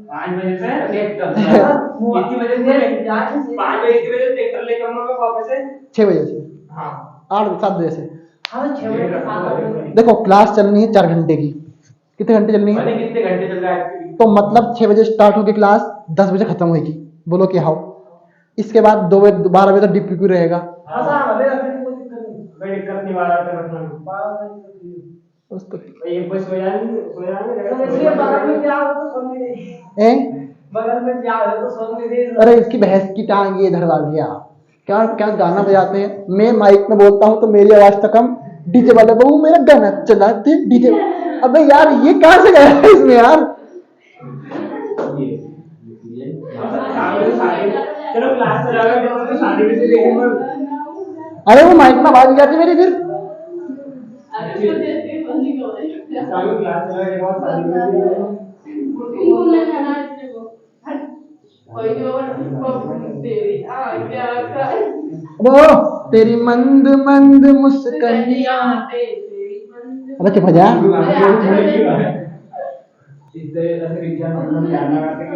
5 बजे से लेट कर कितनी बजे से 5 बजे की बजे ट्रैक्टर लेकर आऊंगा वापस से 6 बजे से हां 7 बजे से। हां 6 बजे देखो क्लास चलनी है 4 घंटे की, कितने घंटे चलनी है? मैंने कितने घंटे चल रहा है तो मतलब 6 बजे स्टार्ट होगी क्लास, 10 बजे खत्म होगी। बोलो कि हाउ, इसके बाद 12 बजे तक डीपीक्यू रहेगा। हां साहब कोई दिक्कत नहीं वाला था रखना उसको ये बस सो जाएंगे ए बगल में क्या है तो सुन नहीं दे। अरे इसकी बहस की टांग ये धरवा लिया, क्या क्या गाना बजाते हैं। मैं माइक में बोलता हूँ तो मेरी आवाज तक कम, डीजे वाले बहू मेरा गाना चलाते डीजे। अबे यार ये कहाँ से गया है इसमें यार? चलो क्लास चला रहे तो शादी में से देखेंगे। अरे वो माइक में आवाज जाती मेरी फिर। अरे तो जैसे बंदी को चालू क्लास चला रहे और शादी में से घूमने जाना है तेरे को कोई और तेरी क्या कर वो तेरी मंद मंद मुस्कानियां। तेरी मंद अबे चुप हो जा। इतने ऐसे विज्ञान में ज्ञान लगाते हैं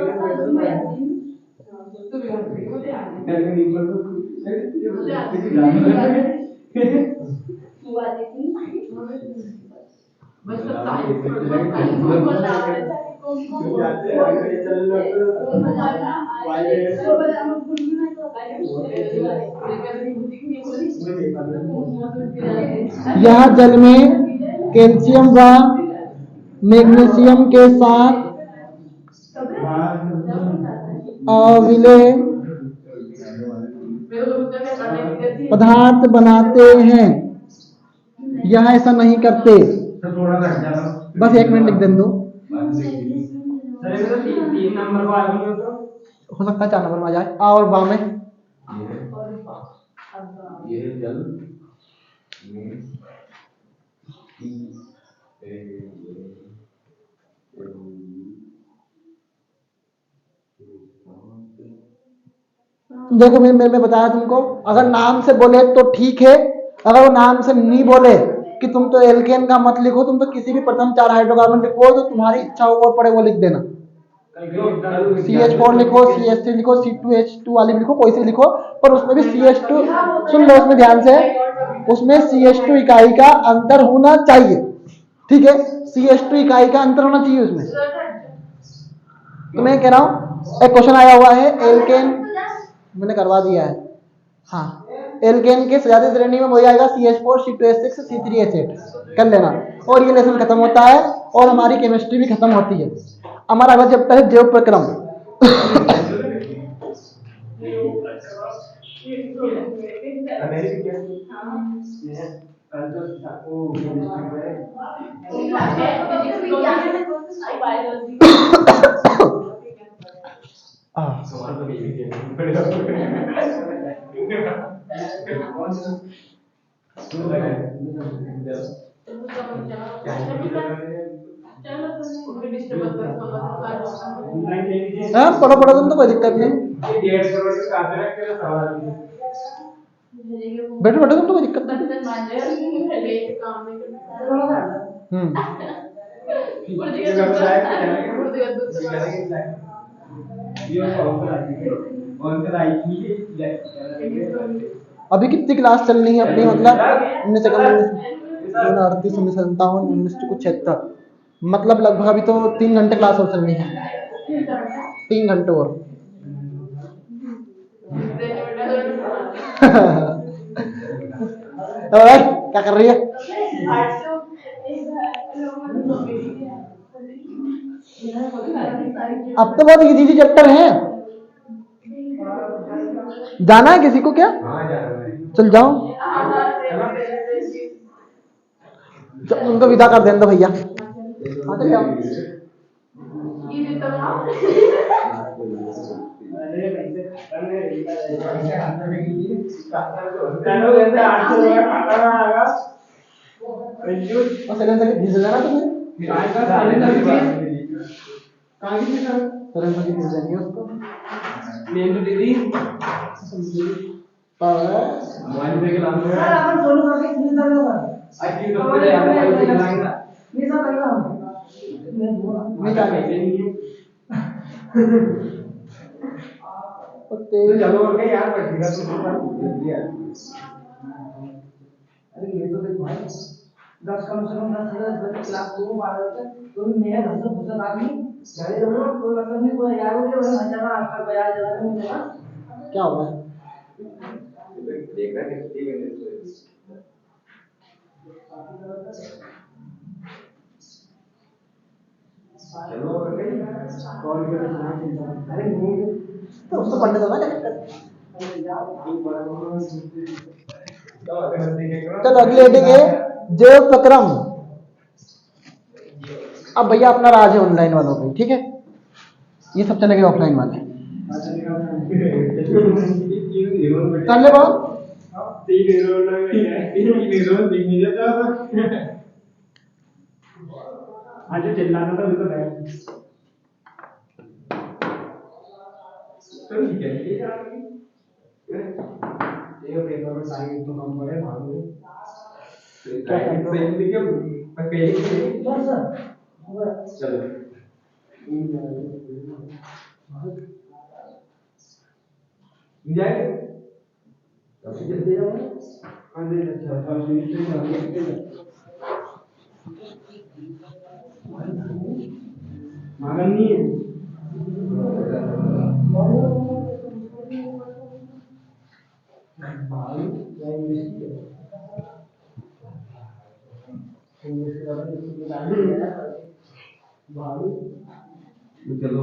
तू भी मुझे आने बस सब साइंस यह जल में कैल्शियम व मैग्नीशियम के साथ अविलेय पदार्थ बनाते हैं। यहाँ ऐसा नहीं करते। थोड़ा सा हट जाता। बस 1 मिनट लिख देने दो। सर ये तो 3 नंबर को आया नहीं तो हो सकता है 4 नंबर में आ जाए। आ और बा में ये जल में देखो मैं बताया तुमको, अगर नाम से बोले तो ठीक है, अगर वो नाम से नहीं बोले कि तुम तो एल्केन का मत लिखो, तुम तो किसी भी प्रथम 4 हाइड्रोकार्बन लिखो, तो तुम्हारी इच्छा हो वो पड़े वो लिख देना। CH4 लिखो, CH3 लिखो, C2H2 वाली भी लिखो, कोई सी लिखो, पर उसमें भी CH2 सुन लो, उसमें ध्यान से, उसमें CH2 इकाई का अंतर होना चाहिए, ठीक है। CH2 इकाई का अंतर होना चाहिए उसमें। तो मैं कह रहा हूं एक क्वेश्चन आया हुआ है, एल्केन मैंने करवा दिया है, हाँ, एल्केन के सजातीय श्रेणी में वही आएगा CH4 C2H6 C3H8 कर लेना, और ये लेसन खत्म होता है और हमारी केमिस्ट्री भी खत्म होती है। हमारा अगला चैप्टर है जैव प्रक्रम। हाँ पढ़ो पढ़ो, तुम तो कोई दिक्कत नहीं, बैठो बैठो, तुम तो कोई दिक्कत नहीं। अभी कितनी क्लास चल रही है अपनी, मतलब 19 38 19 57 19 कुछ 76, मतलब लगभग अभी तो 3 घंटे क्लास और चलनी है, 3 घंटे और। क्या कर रही है? अब तो बहुत इजी चैप्टर है। जाना है किसी को क्या? चल जाओ, उनको विदा कर देना भैया। हाँ चल जाओ। और सेकंड सेकंड भेज देना तुम्हें, सेकंड सेकंड भेज देंगे उसको। नेम तो दीदी मोबाइल पे के नाम है सर अपन दोनों का भी मिलता होगा। आज की तो पहले याद है कोई लाएगा नहीं सब करेगा हम। नहीं जाने तो चलो और क्या यार बैठेगा तो दिया। अरे ये तो देख भाई 10 कम से कम 10 क्लास को मार देते तो मेरे घर से घुसा आदमी गाड़ी रोड कोई मतलब नहीं, कोई यार मुझे वही मजा आजकल बाजार जगह नहीं मिलेगा। क्या हुआ है? देख रहा है कितनी मिनट चलो कॉल कर रहा अरे नहीं तो उसको पढ़ने दो ना। चलो अगली हेडिंग है जैव प्रक्रम। अब भैया अपना राज है ऑनलाइन वालों का, ठीक है, ये सब चलेगा ऑफलाइन वाले कर ले बात। आज चिल्लाना था तो है तो ठीक है ये पेपर में टाइम तो कम पड़े भागो क्या कर रहे हो? देखिए बस चलो जाएंगे तो जल्दी जाओ अंदर अच्छा मालूम नहीं है चलो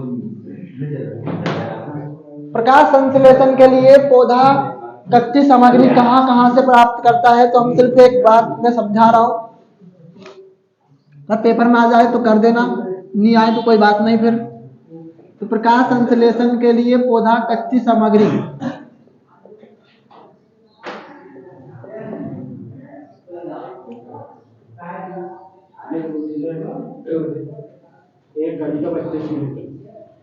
प्रकाश संश्लेषण के लिए पौधा कच्ची सामग्री कहाँ कहाँ से प्राप्त करता है, तो हम सिर्फ एक बात मैं समझा रहा हूँ, अगर पेपर में आ जाए तो कर देना, नहीं आए तो कोई बात नहीं फिर। तो प्रकाश संश्लेषण के लिए पौधा कच्ची सामग्री एक घड़ी का 25 मिनट।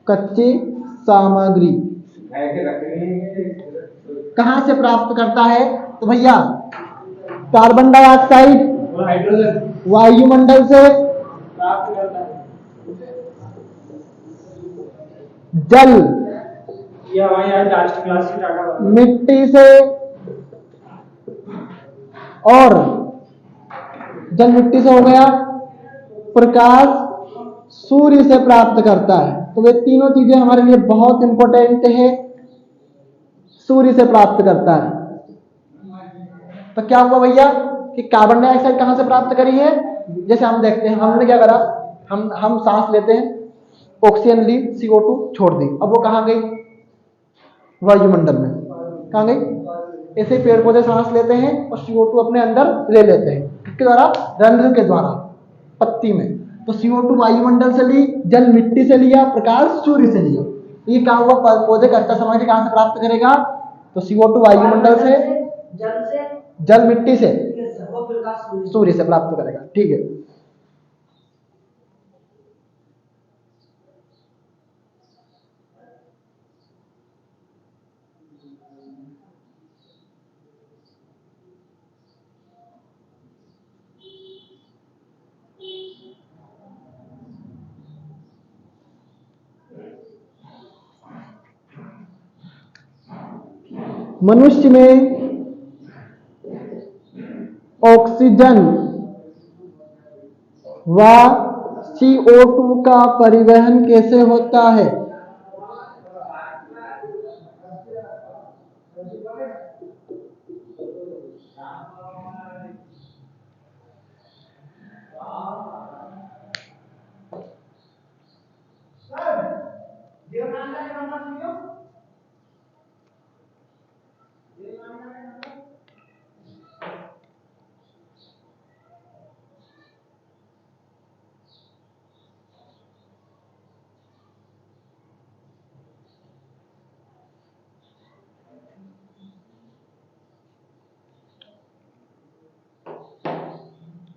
कच्ची सामग्री कहाँ से प्राप्त करता है, तो भैया कार्बन डाइऑक्साइड और हाइड्रोजन वायुमंडल से, प्राप्त करता है। जल ये हमारी आज लास्ट क्लास की टाटा बात है। मिट्टी से, और जल मिट्टी से हो गया, प्रकाश सूर्य से प्राप्त करता है। तो वे तीनों चीजें हमारे लिए बहुत इंपॉर्टेंट है, सूर्य से प्राप्त करता है। तो क्या हुआ भैया कि कार्बन डाइऑक्साइड कहां से प्राप्त करी है, जैसे हम देखते हैं हमने क्या करा, हम सांस लेते हैं, ऑक्सीजन ली, CO2 छोड़ दी, अब वो कहां गई, वायुमंडल में। कहां गई, ऐसे पेड़ पौधे सांस लेते हैं और CO2 अपने अंदर ले लेते हैं, किसके द्वारा, रंध्र के द्वारा, पत्ती में। तो CO2 वायुमंडल से ली, जल मिट्टी से लिया, प्रकाश सूर्य से लिया। ये क्या हुआ, पौधे कच्चा सामग्री कहां से प्राप्त करेगा, तो CO2 वायुमंडल से, जल से, जल मिट्टी से, वो प्रकाश सूर्य से प्राप्त करेगा। ठीक है, मनुष्य में ऑक्सीजन व CO2 का परिवहन कैसे होता है,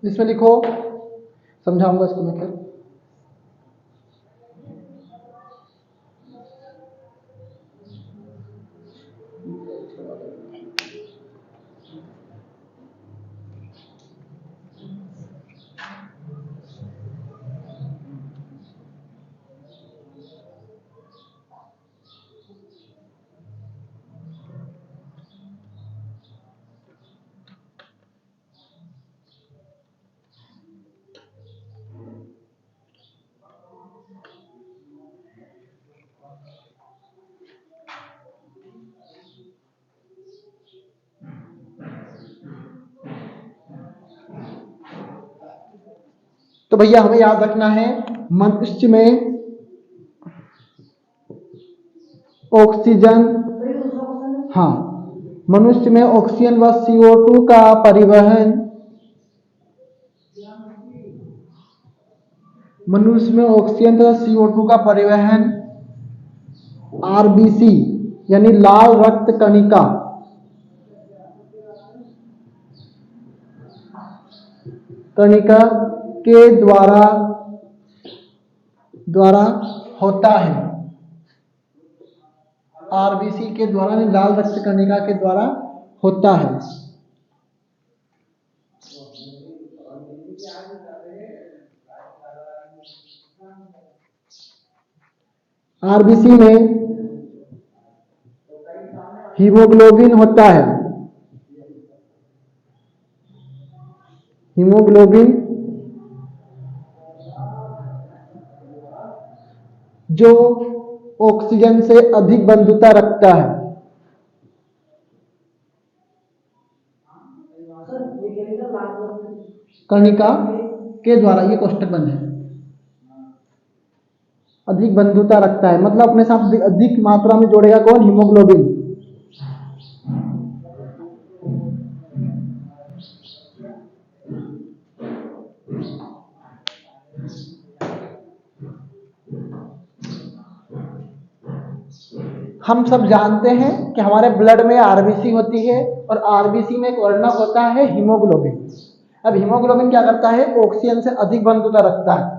इसमें लिखो, समझाऊंगा इसको मैं फिर। तो भैया हमें याद रखना है, मनुष्य में ऑक्सीजन, हाँ, मनुष्य में ऑक्सीजन व CO2 का परिवहन, मनुष्य में ऑक्सीजन तथा CO2 का परिवहन RBC यानी लाल रक्त कणिका के द्वारा होता है। RBC के द्वारा, लाल रक्त कणिका के द्वारा होता है। RBC में हीमोग्लोबिन होता है, हीमोग्लोबिन जो ऑक्सीजन से अधिक बंधुता रखता है। कणिका के द्वारा, ये कोष्टक बंद है, अधिक बंधुता रखता है, मतलब अपने साथ अधिक मात्रा में जोड़ेगा कौन, हीमोग्लोबिन। हम सब जानते हैं कि हमारे ब्लड में आरबीसी होती है और आरबीसी में एक वर्णक होता है हीमोग्लोबिन। अब हीमोग्लोबिन क्या करता है, ऑक्सीजन से अधिक बंधुता रखता है।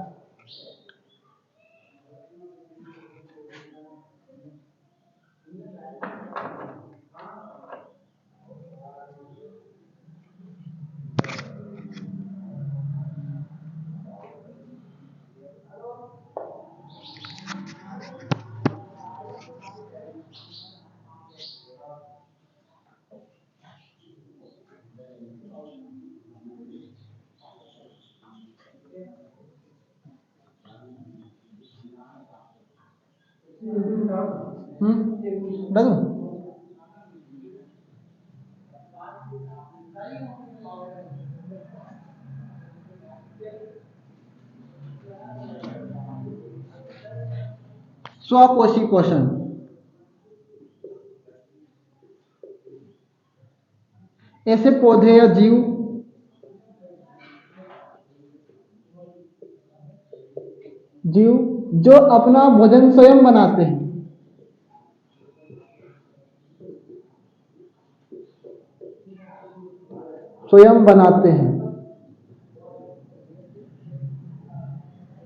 बता स्वपोषी पोषण। ऐसे पौधे या जीव जो अपना भोजन स्वयं बनाते हैं,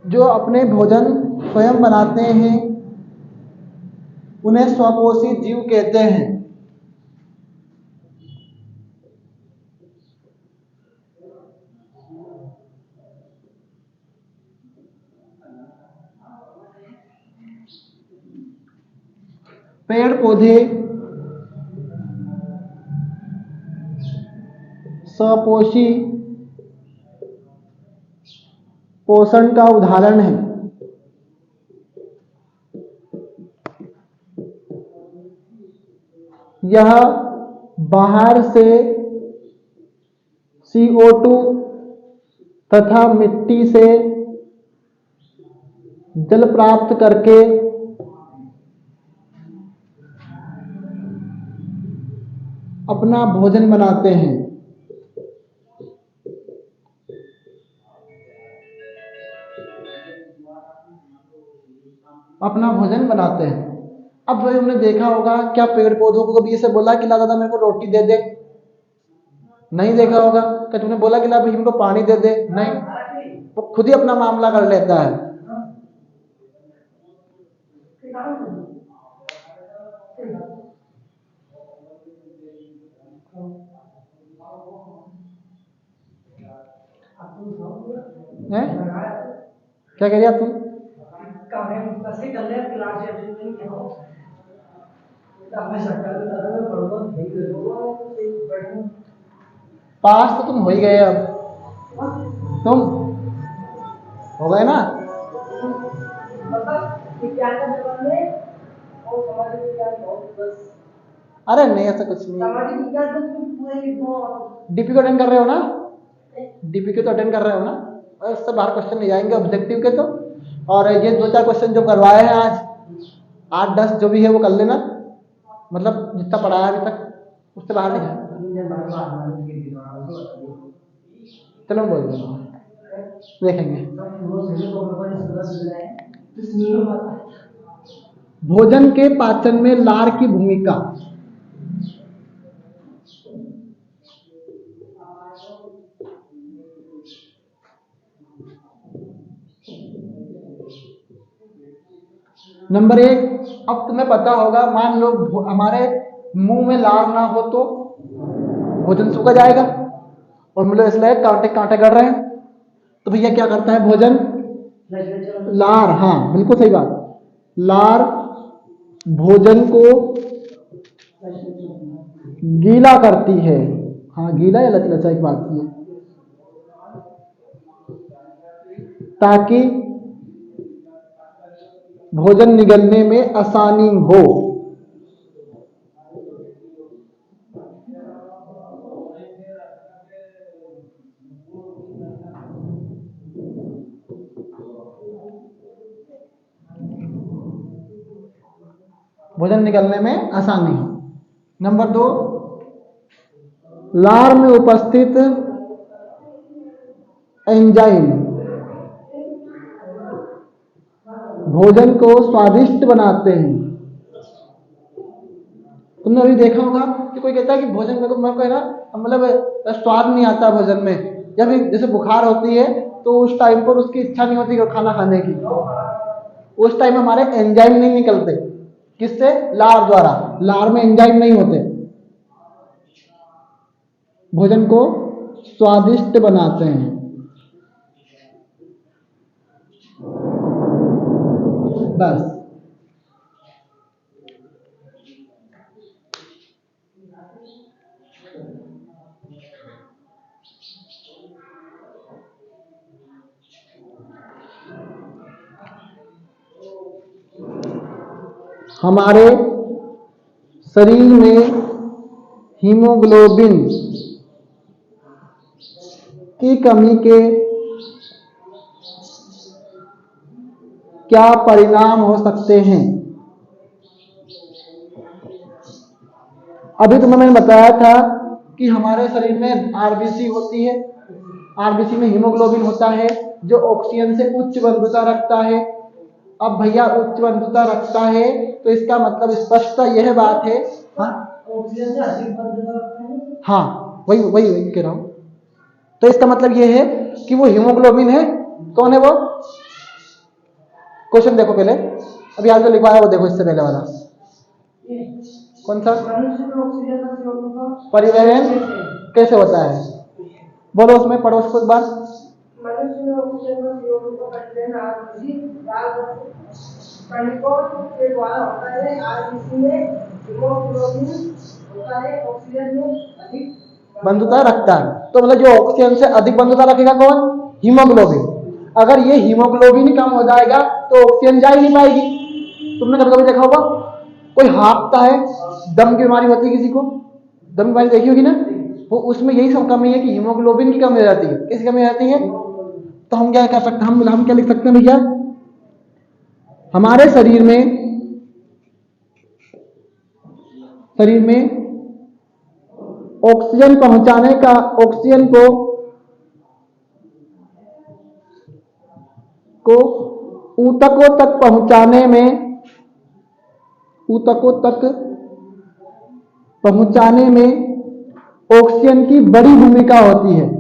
जो अपने भोजन स्वयं बनाते हैं उन्हें स्वपोषी जीव कहते हैं। पेड़ पौधे स्वपोषी पोषण का उदाहरण है। यह बाहर से CO2 तथा मिट्टी से जल प्राप्त करके अपना भोजन बनाते हैं। अब जो हमने देखा होगा, क्या पेड़ पौधों को कभी ऐसे बोला कि ला दादा मेरे को रोटी दे दे? नहीं देखा होगा। क्या तुमने बोला कि ला भाई हमको पानी दे दे? नहीं, वो खुद ही अपना मामला कर लेता है। हैं? क्या कह रही तुम? पास तो तुम हो ही गए। अब तुम हो गए ना। अरे नहीं, ऐसा कुछ नहीं। डीपी को अटेंड कर रहे हो ना? डीपी के तो अटेंड कर रहे हो ना? और उससे बाहर क्वेश्चन नहीं जाएंगे ऑब्जेक्टिव के तो। और ये 2-4 क्वेश्चन जो करवाए हैं आज, 8-10 जो भी है वो कर लेना, मतलब जितना पढ़ाया अभी तक उससे बाहर नहीं जाए। चलो बोल दो, देखेंगे। भोजन के पाचन में लार की भूमिका। नंबर 1, अब तुम्हें पता होगा, मान लो हमारे मुंह में लार ना हो तो भोजन सूखा जाएगा, और मतलब इसलिए कांटे कांटे गड़ रहे हैं, तो भैया क्या करता है भोजन? लार, हाँ बिल्कुल सही बात, लार भोजन को गीला करती है। हाँ, गीला या लचलचा एक बात है, ताकि भोजन निगलने में आसानी हो। भोजन निकलने में आसानी हो। नंबर 2, लार में उपस्थित एंजाइम भोजन को स्वादिष्ट बनाते हैं। तुमने अभी देखा होगा कि कोई कहता है कि भोजन मेरे को है ना, मतलब स्वाद नहीं आता भोजन में, या फिर जैसे बुखार होती है तो उस टाइम पर उसकी इच्छा नहीं होती खाना खाने की, उस टाइम हमारे एंजाइम नहीं निकलते, किससे? लार द्वारा। लार में एंजाइम नहीं होते, भोजन को स्वादिष्ट बनाते हैं। बस हमारे शरीर में हीमोग्लोबिन की कमी के क्या परिणाम हो सकते हैं? अभी तुम्हें मैंने बताया था कि हमारे शरीर में आरबीसी होती है, आरबीसी में हीमोग्लोबिन होता है जो ऑक्सीजन से उच्च बंधुता रखता है। अब भैया उच्च बंधुता रखता है तो इसका मतलब स्पष्टता यह बात है, ऑक्सीजन से अधिक बंधुता रखता है। हाँ वही वही वही कह रहा हूं। तो इसका मतलब यह है कि वो हीमोग्लोबिन है। कौन है वो? क्वेश्चन देखो पहले, अभी आज जो लिखवाया वो देखो, इससे पहले वाला कौन सा? मनुष्य में ऑक्सीजन का CO2 का परिवहन कैसे होता है? बोलो उसमें, पढ़ो उसको एक बार। मनुष्य में ऑक्सीजन का CO2 का परिवहन आरबीसी लाल कणिकों के द्वारा होता है। आरबीसी में हीमोग्लोबिन होता है, ऑक्सीजन में अधिक बंधुता रखता है। तो मतलब जो ऑक्सीजन से अधिक बंधुता रखेगा कौन? हीमोग्लोबिन। अगर ये हीमोग्लोबिन कम हो जाएगा तो ऑक्सीजन जा ही नहीं पाएगी। तुमने कभी कभी देखा होगा कोई हाँफता है, दम की बीमारी होती है किसी को, दम की बीमारी देखी होगी ना, वो उसमें यही सब कमी है कि हीमोग्लोबिन की कमी हो जाती है। किसकी कमी हो जाती है? तो हम क्या कर सकते हैं, हम क्या लिख सकते हैं भैया? हमारे शरीर में ऑक्सीजन पहुंचाने का, ऑक्सीजन को ऊतकों तक पहुंचाने में, ऊतकों तक पहुंचाने में ऑक्सीजन की बड़ी भूमिका होती है।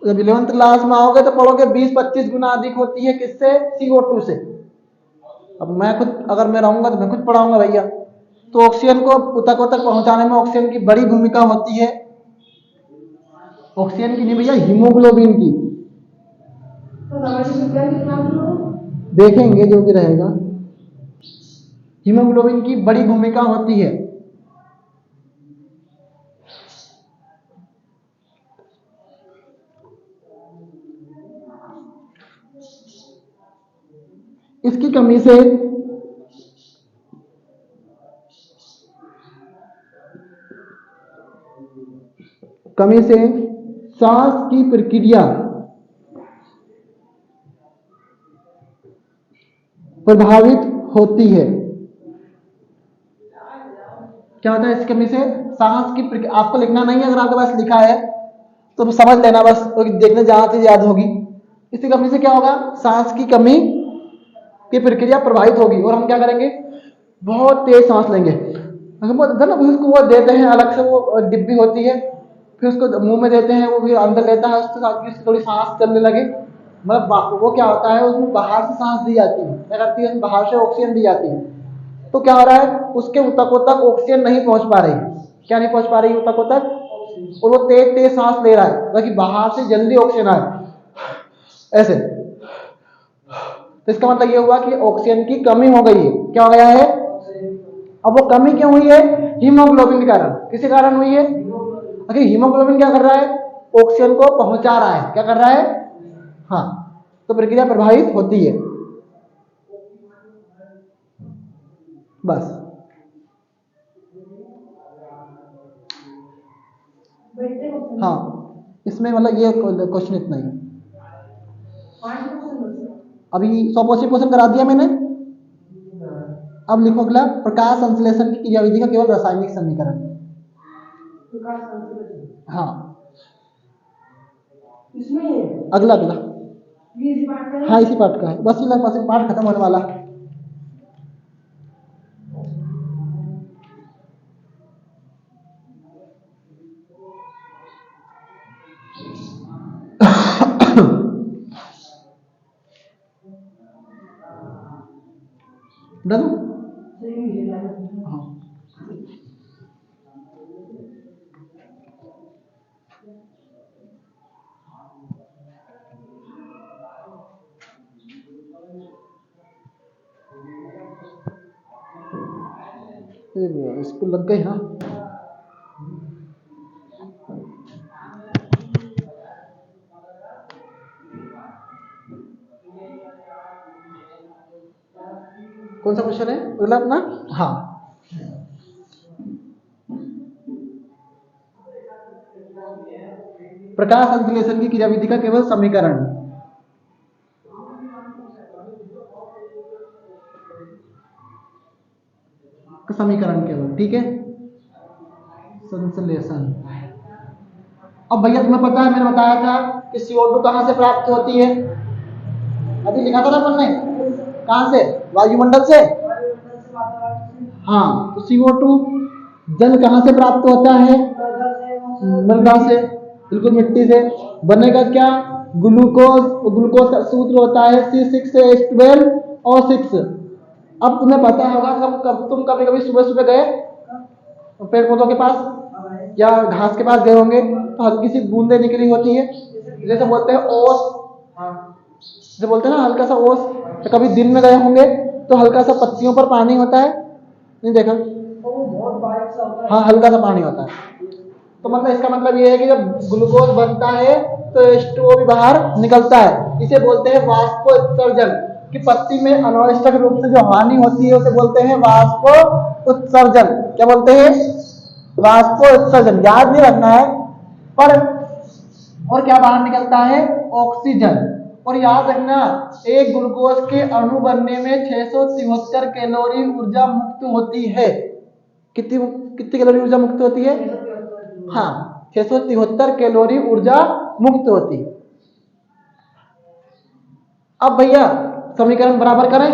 जब 11th क्लास में आओगे तो पढ़ोगे 20-25 गुना अधिक होती है किससे? CO2 से। अब मैं खुद, अगर मैं रहूंगा तो मैं खुद पढ़ाऊंगा भैया। तो ऑक्सीजन को ऊतकों तक पहुंचाने में ऑक्सीजन की बड़ी भूमिका होती है। ऑक्सीजन की नहीं भैया, हीमोग्लोबिन की। तो सामाजिक विज्ञान की क्लास में देखेंगे जो भी रहेगा। हीमोग्लोबिन की बड़ी भूमिका होती है। इसकी कमी से सांस की प्रक्रिया प्रभावित होती है। क्या होता है इसकी कमी से? सांस की प्रक्रिया। आपको लिखना नहीं है, अगर आपके पास लिखा है तो समझ लेना बस, देखने जहां चीज याद होगी। इसकी कमी से क्या होगा? सांस की कमी की प्रक्रिया प्रभावित होगी और हम क्या करेंगे? बहुत तेज सांस लेंगे। उसको वो देते हैं अलग से, वो डिब्बी होती है, फिर उसको मुंह में देते हैं, वो भी अंदर लेता है, उसके साथ उसकी थोड़ी सांस चलने लगे। मतलब वो क्या होता है, उसमें बाहर से सांस दी जाती है, क्या करती है? बाहर से ऑक्सीजन दी जाती है। तो क्या हो रहा है, उसके ऊतकों तक ऑक्सीजन नहीं पहुंच पा रही। क्या नहीं पहुंच पा रही ऊतकों तक? और वो तेज तेज सांस ले रहा है ताकि बाहर से जल्दी ऑक्सीजन आए, ऐसे। तो इसका मतलब ये हुआ कि ऑक्सीजन की कमी हो गई है। क्या हो गया है? अब वो कमी क्यों हुई है? हीमोग्लोबिन के कारण। किसी कारण हुई है? अगर हीमोग्लोबिन क्या कर रहा है? ऑक्सीजन को पहुंचा रहा है। क्या कर रहा है? हाँ, तो प्रक्रिया प्रभावित होती है। बस हाँ, इसमें मतलब ये क्वेश्चन इतना ही। अभी 100% क्वेश्चन करा दिया मैंने। अब लिखो अगला, प्रकाश संश्लेषण की क्रियाविधि का केवल रासायनिक समीकरण। हाँ, इसमें ही है अगला अगला, ये इसी पार्ट का है? हाँ इसी पार्ट का है, बस ये बस पार्ट खत्म होने वाला है। डन। सही नहीं है हाँ इसको लग गई ना। कौन सा क्वेश्चन है अगला अपना? हाँ, प्रकाश संश्लेषण की क्रियाविधि का केवल समीकरण। का समीकरण केवल, ठीक है, संश्लेषण। अब भैया तुम्हें पता है, मैंने बताया था कि CO2 कहाँ से प्राप्त होती है, अभी लिखा था ना अपन ने, कहाँ से? वायुमंडल से। हाँ, तो CO2 जल कहाँ से प्राप्त होता है? मृदा से, बिल्कुल मिट्टी से। बनेगा क्या? ग्लूकोज। ग्लूकोज का सूत्र होता है C6H12O6। अब तुम्हें पता होगा, तुम कभी कभी सुबह सुबह गए पेड़ पौधों के पास या घास के पास गए होंगे, तो हल्की सी बूंदें निकली होती है, जैसे बोलते हैं ओस, जो बोलते हैं ना हल्का सा ओस। तो कभी दिन में गए होंगे तो हल्का सा पत्तियों पर पानी होता है, नहीं देखा? बहुत बारीक सा होता है। हाँ, हल्का सा पानी होता है। तो मतलब इसका मतलब ये है कि जब ग्लूकोज बनता है तो H2O भी बाहर निकलता है। इसे बोलते हैं वाष्पोत्सर्जन। कि पत्ती में अनावश्यक रूप से जो हानि होती है उसे बोलते हैं वाष्पोत्सर्जन। क्या बोलते हैं? वाष्पोत्सर्जन। याद नहीं रखना है, पर और क्या बाहर निकलता है? ऑक्सीजन। और याद रखना, एक ग्लूकोज के अणु बनने में 673 कैलोरी ऊर्जा मुक्त होती है। कितनी कितनी कैलोरी ऊर्जा मुक्त होती है? हाँ, 673 कैलोरी ऊर्जा मुक्त होती है। अब भैया समीकरण बराबर करें।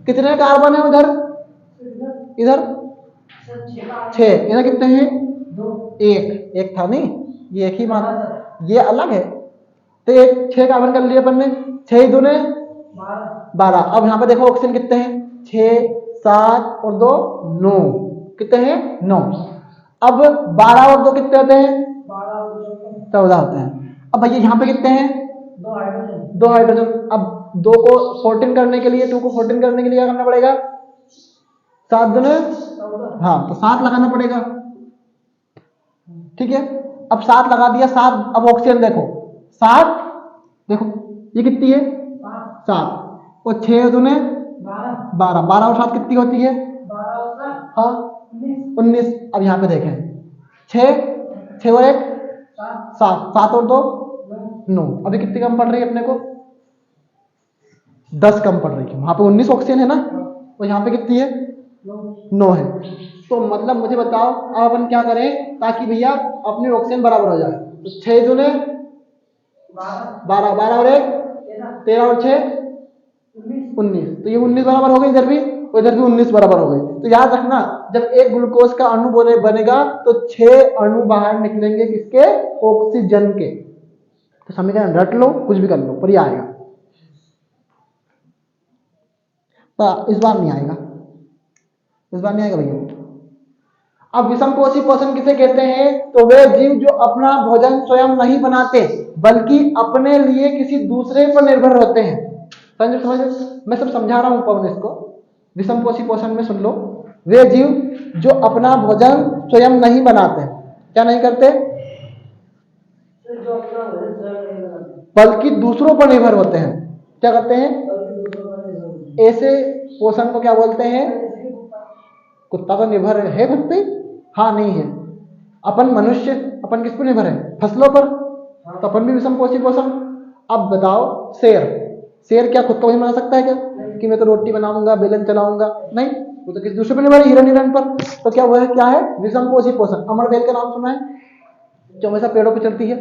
कितने कार्बन है उधर? इधर 6, इधर कितने हैं? एक। एक था नहीं, ये एक ही माना, ये अलग है। तो एक 6 कार्बन कर लिए अपन ने, 6 दूने 12। अब यहाँ पे देखो ऑक्सीजन कितने हैं? 6, 7 और 2 9। कितने हैं? 9। अब 12 और 2 कितने होते हैं? 14 होते हैं। अब भैया यहाँ पे कितने हैं? 2 हाइड्रोजन। अब 2 को 14 करने के लिए, 2 को 14 करने के लिए क्या करना पड़ेगा? 7 दूने, हाँ, तो 7 लगाना पड़ेगा, ठीक है। अब 7 लगा दिया, 7। अब ऑक्सीजन देखो, 7 देखो, ये कितनी है? 7 और 6 दूने 12। 12 और 7 कितनी होती है? हाँ, 19। अब यहाँ पे देखें, 6 और 1 7, 7 और 2 9। अभी कितनी कम पड़ रही है अपने को? 10 कम पड़ रही है। वहां पे 19 ऑक्सीजन है ना, और यहाँ पे कितनी है? 9 है। तो मतलब मुझे बताओ अब अपन क्या करें ताकि भैया अपनी ऑक्सीजन बराबर हो जाए? तो 6 दूने 12, 12 और 1 13 और 6 19। तो ये 19 बराबर हो गई इधर भी, और इधर भी 19 बराबर हो गई। तो याद रखना, जब एक ग्लूकोज का अणु बनेगा तो 6 अणु बाहर निकलेंगे, किसके? ऑक्सीजन के। तो समीकरण रट लो, कुछ भी कर लो, पर ये आएगा। तो इस बार नहीं आएगा, इस बार नहीं आएगा भैया। अब विषमपोषी पोषण किसे कहते हैं? तो वे जीव जो अपना भोजन स्वयं नहीं बनाते बल्कि अपने लिए किसी दूसरे पर निर्भर होते हैं। समझ, मैं सब समझा रहा हूं पवन इसको। विषमपोषी पोषण में सुन लो, वे जीव जो अपना भोजन स्वयं नहीं बनाते, क्या नहीं करते? बल्कि दूसरों पर निर्भर होते हैं। क्या करते हैं? ऐसे पोषण को क्या बोलते हैं? कुत्ता तो निर्भर है खुद पे? हाँ, नहीं है। अपन मनुष्य, अपन किस पर निर्भर है? फसलों पर। तो अपन भी विषमपोषी पोषण। अब बताओ, शेर क्या खुद को नहीं बना सकता है क्या? कि मैं तो रोटी बनाऊंगा, बेलन चलाऊंगा? नहीं, वो तो किसी दूसरे पर निर्भर है, हिरण पर। तो क्या वो है? क्या है? विषमपोषी पोषण। अमरबेल का नाम सुना है, जो हमेशा पेड़ों पर चढ़ती है,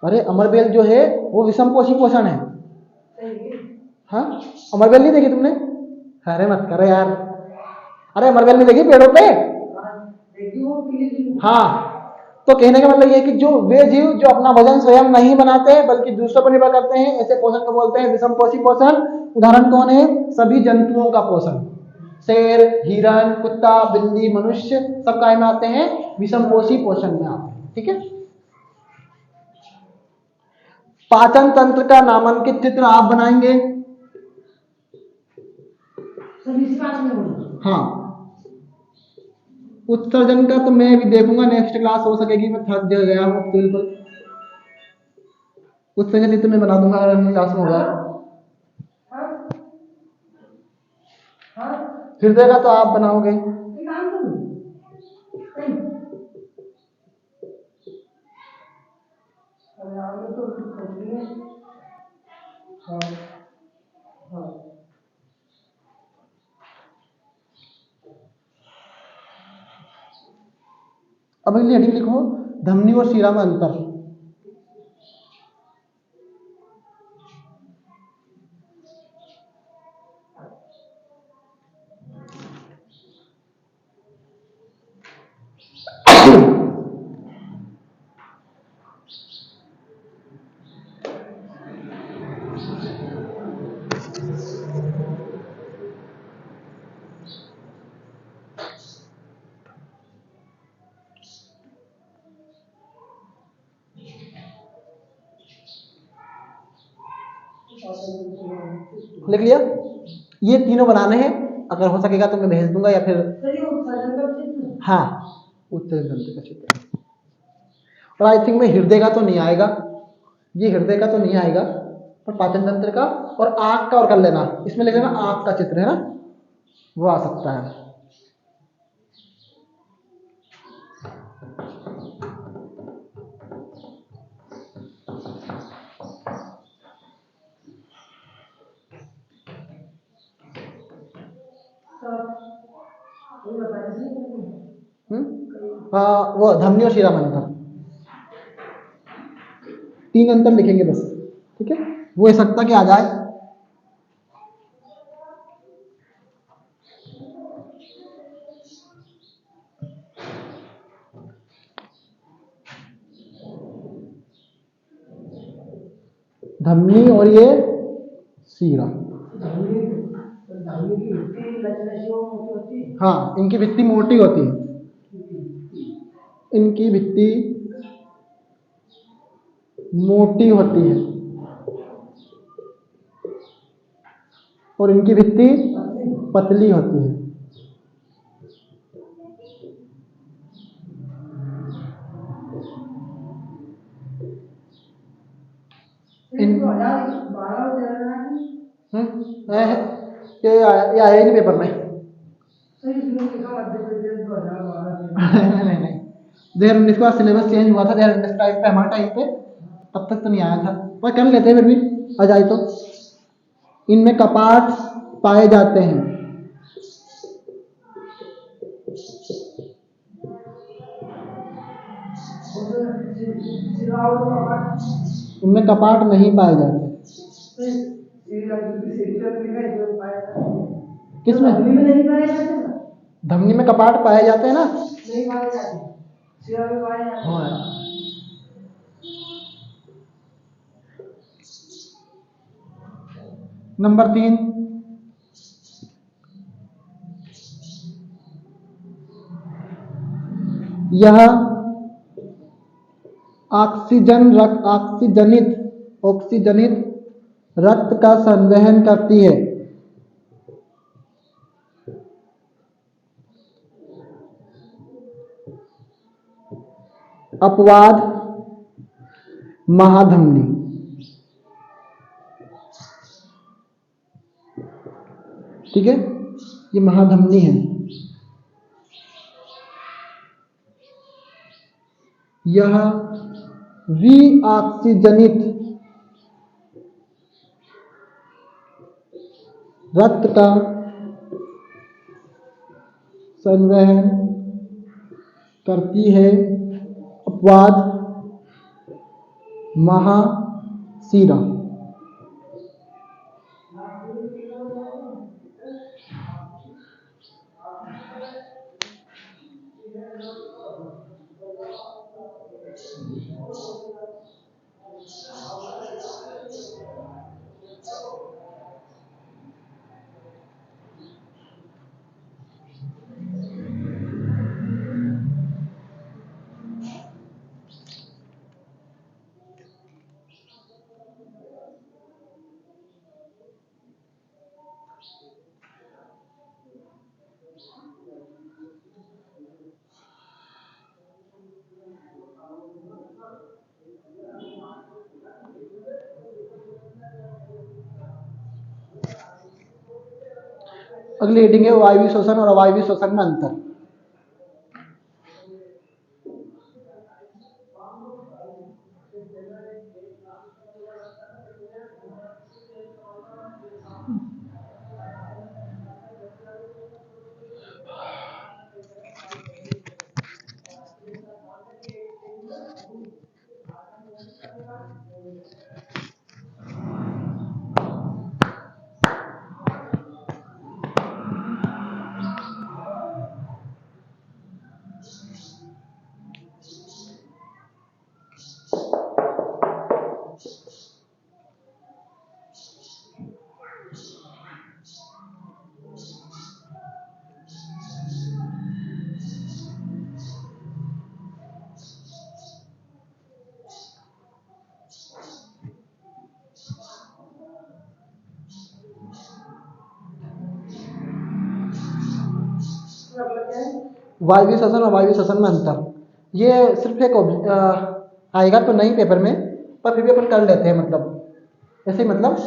अरे अमरबेल जो है वो विषमपोषी पोषण है। सही है। हाँ, अमरबेल नहीं देखी तुमने? अरे मत करो यार, अरे अमरबेल नहीं देखी पेड़ों पे? देखिए वो पीली पीली। हाँ, तो कहने का मतलब ये है कि जो वे जीव जो अपना वजन स्वयं नहीं बनाते हैं बल्कि दूसरों पर निर्भर करते हैं, ऐसे पोषण को बोलते हैं विषमपोषी पोषण। उदाहरण कौन है? सभी जंतुओं का पोषण, शेर, हिरण, कुत्ता, बिल्ली, मनुष्य सब काय में आते हैं? विषमपोषी पोषण में आते हैं। ठीक है। पाचन तंत्र का नामांकित चित्र आप बनाएंगे। सब इसी बात में होगा। हाँ, उत्सर्जन का तो मैं भी देखूंगा, नेक्स्ट क्लास हो सकेगी, मैं थक गया हूँ बिल्कुल। उत्सर्जन इतने में बना दूंगा अगर क्लास में होगा। हाँ हाँ हृदय का तो आप बनाओगे। एक काम करो। नहीं। अरे आगे तो कुछ नहीं। हाँ हाँ। अब अगली हेडिंग लिखो, धमनी और शिरा में अंतर। लिख लिया? ये तीनों बनाने हैं, अगर हो सकेगा तो मैं भेज दूंगा या फिर सर ये उत्सर्जन का चित्र। हाँ, उत्सर्जन तंत्र का चित्र। और आई थिंक में हृदय का तो नहीं आएगा, ये हृदय का तो नहीं आएगा, पर पाचन तंत्र का और आंख का और कर लेना, इसमें लिख लेना आंख का चित्र है ना, वो आ सकता है। ये बताइए सही। वो धमनी और शिरा में अंतर, 3 अंतर लिखेंगे बस। ठीक है, वो हो सकता कि आ जाए। धमनी और ये शिरा, धामी की मिट्टी लचलची और मोटी होती है। हाँ, इनकी भित्ति मोटी होती है, इनकी भित्ति मोटी होती है और इनकी भित्ति पतली होती है। इन 2012 में दे रहा है। ये आया ही नहीं पेपर में। सर इसमें लिखा मध्य प्रदेश 2012 नहीं नहीं नहीं, 2019 का सिलेबस चेंज हुआ था 2019 टाइम पे, हमारे टाइम पे तब तक तो नहीं आया था, पर कर लेते हैं फिर भी आ जाए तो। इनमें कपाट पाए जाते हैं, इनमें कपाट नहीं पाए जाते। किसमें? धमनी में नहीं पाए जाते ना। धमनी में कपाट पाए जाते हैं ना, नहीं पाए जाते, शिरा में पाए जाते। हाँ यार। नंबर 3, यह ऑक्सीजनित रक्त का संवहन करती है। अपवाद महाधमनी। ठीक है, ये महाधमनी है। यह विऑक्सीजनित रक्त का संवहन करती है। अपवाद महाशिरा। अगली हेडिंग है वायवीय श्वसन और अवायवीय श्वसन में अंतर। वायवीय श्वसन और अवायवीय श्वसन में अंतर, ये सिर्फ एक आएगा तो नहीं पेपर में, पर फिर भी अपन कर लेते हैं, मतलब ऐसे ही, मतलब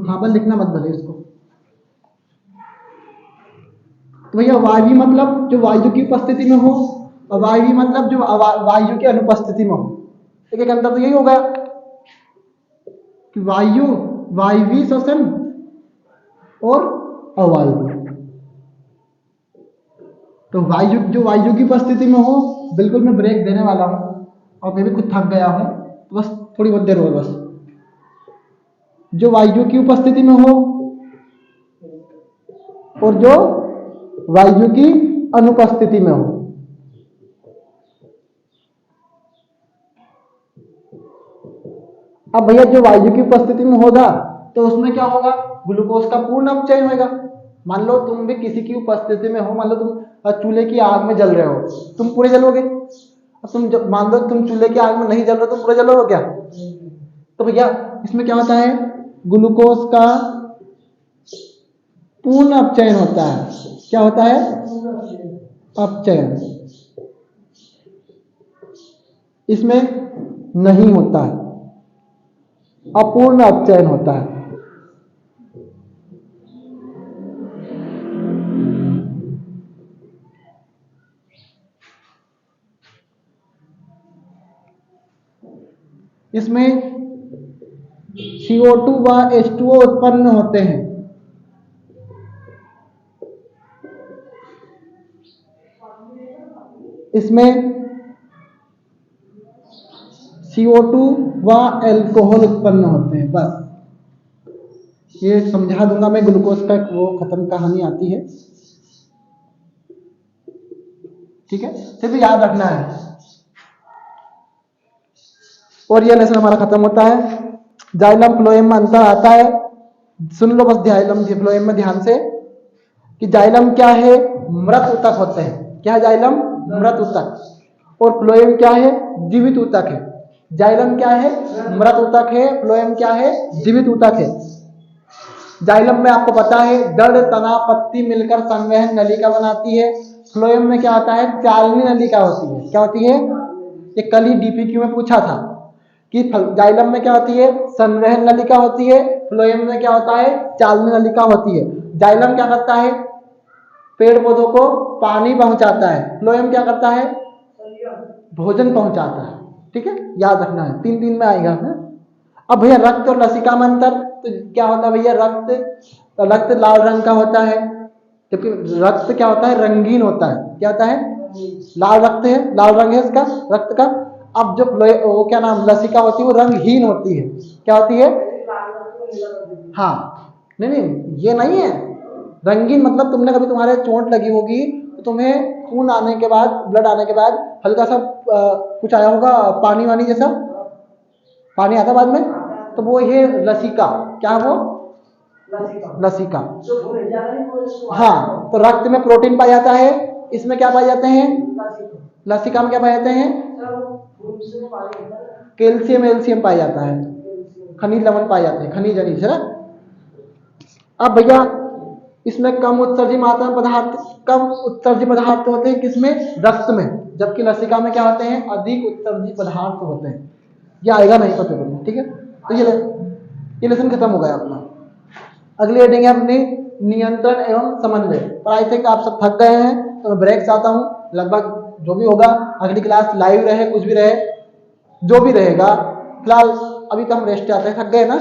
हाँ बस लिखना मत भले इसको। तो भैया वायवीय मतलब जो वायु की उपस्थिति में हो, अवायवीय मतलब जो वायु की अनुपस्थिति में हो। एक एक अंतर तो यही होगा कि वायवीय श्वसन और अवायवीय। तो जो वायु की उपस्थिति में हो, बिल्कुल मैं ब्रेक देने वाला हूँ और मैं भी खुद थक गया हूँ, तो बस थोड़ी बहुत देर हो बस। जो वायु की उपस्थिति में हो और जो वायु की अनुपस्थिति में हो। अब भैया जो वायु की उपस्थिति में होगा तो उसमें क्या होगा, ग्लूकोज का पूर्ण अपचयन होगा। मान लो तुम भी किसी की उपस्थिति में हो, मान लो तुम चूल्हे की आग में जल रहे हो, तुम पूरे जलोगे। तुम जब मान लो तुम चूल्हे की आग में नहीं जल रहे, तुम पूरे जलोगे क्या? तो भैया इसमें क्या होता है, ग्लूकोज का पूर्ण अपचयन होता है। क्या होता है? अपचयन। इसमें नहीं होता है, अपूर्ण अपचयन होता है। इसमें CO2 व H2O उत्पन्न होते हैं। इसमें CO2 व अल्कोहल उत्पन्न होते हैं। बस ये समझा दूंगा मैं, ग्लूकोज का वो खत्म कहानी आती है, ठीक है, सिर्फ याद रखना है। और ये लेसन हमारा खत्म होता है। जाइलम फ्लोएम में अंतर आता है, सुन लो बस जाइलम फ्लोएम में ध्यान से, कि जाइलम क्या है, मृत ऊतक होते हैं। क्या है जाइलम? मृत ऊतक। और फ्लोएम क्या है? जीवित ऊतक है। जाइलम क्या है? मृत ऊतक है। फ्लोएम क्या है? जीवित ऊतक है। जाइलम में आपको पता है जड़, तना, पत्ती मिलकर संवहन नलिका बनाती है। फ्लोएम में क्या होता है? चालनी नलिका होती है। क्या होती है? ये कल ही DPQ में पूछा था कि जाइलम में क्या होती है? संवहन नलिका होती है। फ्लोएम में क्या होता है? चालनी नलिका होती है। जाइलम क्या करता है? पेड़ पौधों को पानी पहुंचाता है। फ्लोएम क्या करता है? भोजन पहुंचाता है। ठीक है, याद रखना है, 3 में आएगा है? अब भैया रक्त और लसिका में अंतर, तो क्या होता है भैया? रक्त लाल रंग का होता है, जबकि रक्त क्या होता है? रंगीन होता है। क्या होता है? लाल रक्त है, लाल रंग है इसका रक्त का। अब जो वो क्या नाम लसिका होती है वो रंगहीन होती है। क्या होती है? हाँ, नहीं ये नहीं है। रंगीन मतलब तुमने कभी तुम्हारे चोट लगी होगी तो तुम्हें खून आने के बाद, ब्लड आने के बाद हल्का सा कुछ आया होगा, पानी वानी जैसा पानी आता बाद में, तो वो ये लसिका। क्या है वो? लसिका। हाँ, तो रक्त में प्रोटीन पाया जाता है, इसमें क्या पाए जाते हैं? लसिका में क्या पाए जाते हैं? कैल्शियम एल्शियम पाया जाता है, खनिज लवण पाए जाते हैं, खनिज अनिज है ना। अब भैया इसमें कम उत्सर्जी मात्रा में पदार्थ, कम उत्सर्जी पदार्थ होते हैं किसमें? रक्त में। जबकि लसिका में क्या होते हैं? अधिक उत्सर्जी पदार्थ होते हैं। ये आएगा नहीं पता करना, ठीक है। तो ये लेसन खत्म हो गया अपना। अगली हेडिंग है अपनी नियंत्रण एवं समन्वय। पर आई थिंक आप सब थक गए हैं तो मैं ब्रेक चाहता हूँ। लगभग जो भी होगा अगली क्लास लाइव रहे, कुछ भी रहे, जो भी रहेगा, फिलहाल अभी तो हम रेस्ट चाहते हैं। थक गए ना?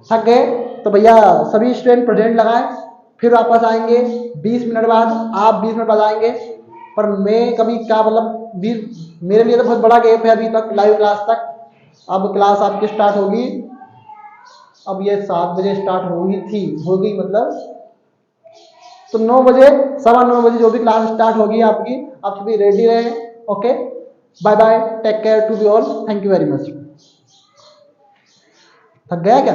थक गए तो भैया सभी स्टूडेंट प्रेजेंट लगाएं, फिर वापस आएंगे 20 मिनट बाद। आप 20 मिनट बाद आएंगे, पर मैं कभी क्या मतलब 20 मेरे लिए तो बहुत बड़ा गैप है अभी तक लाइव क्लास तक। अब क्लास आपकी स्टार्ट होगी, अब ये 7 बजे स्टार्ट होगी मतलब, तो 9 बजे, 9:15 बजे जो भी क्लास स्टार्ट होगी आपकी, आप सभी रेडी रहें। Okay, bye bye, take care to be all, thank you very much. थक गया क्या?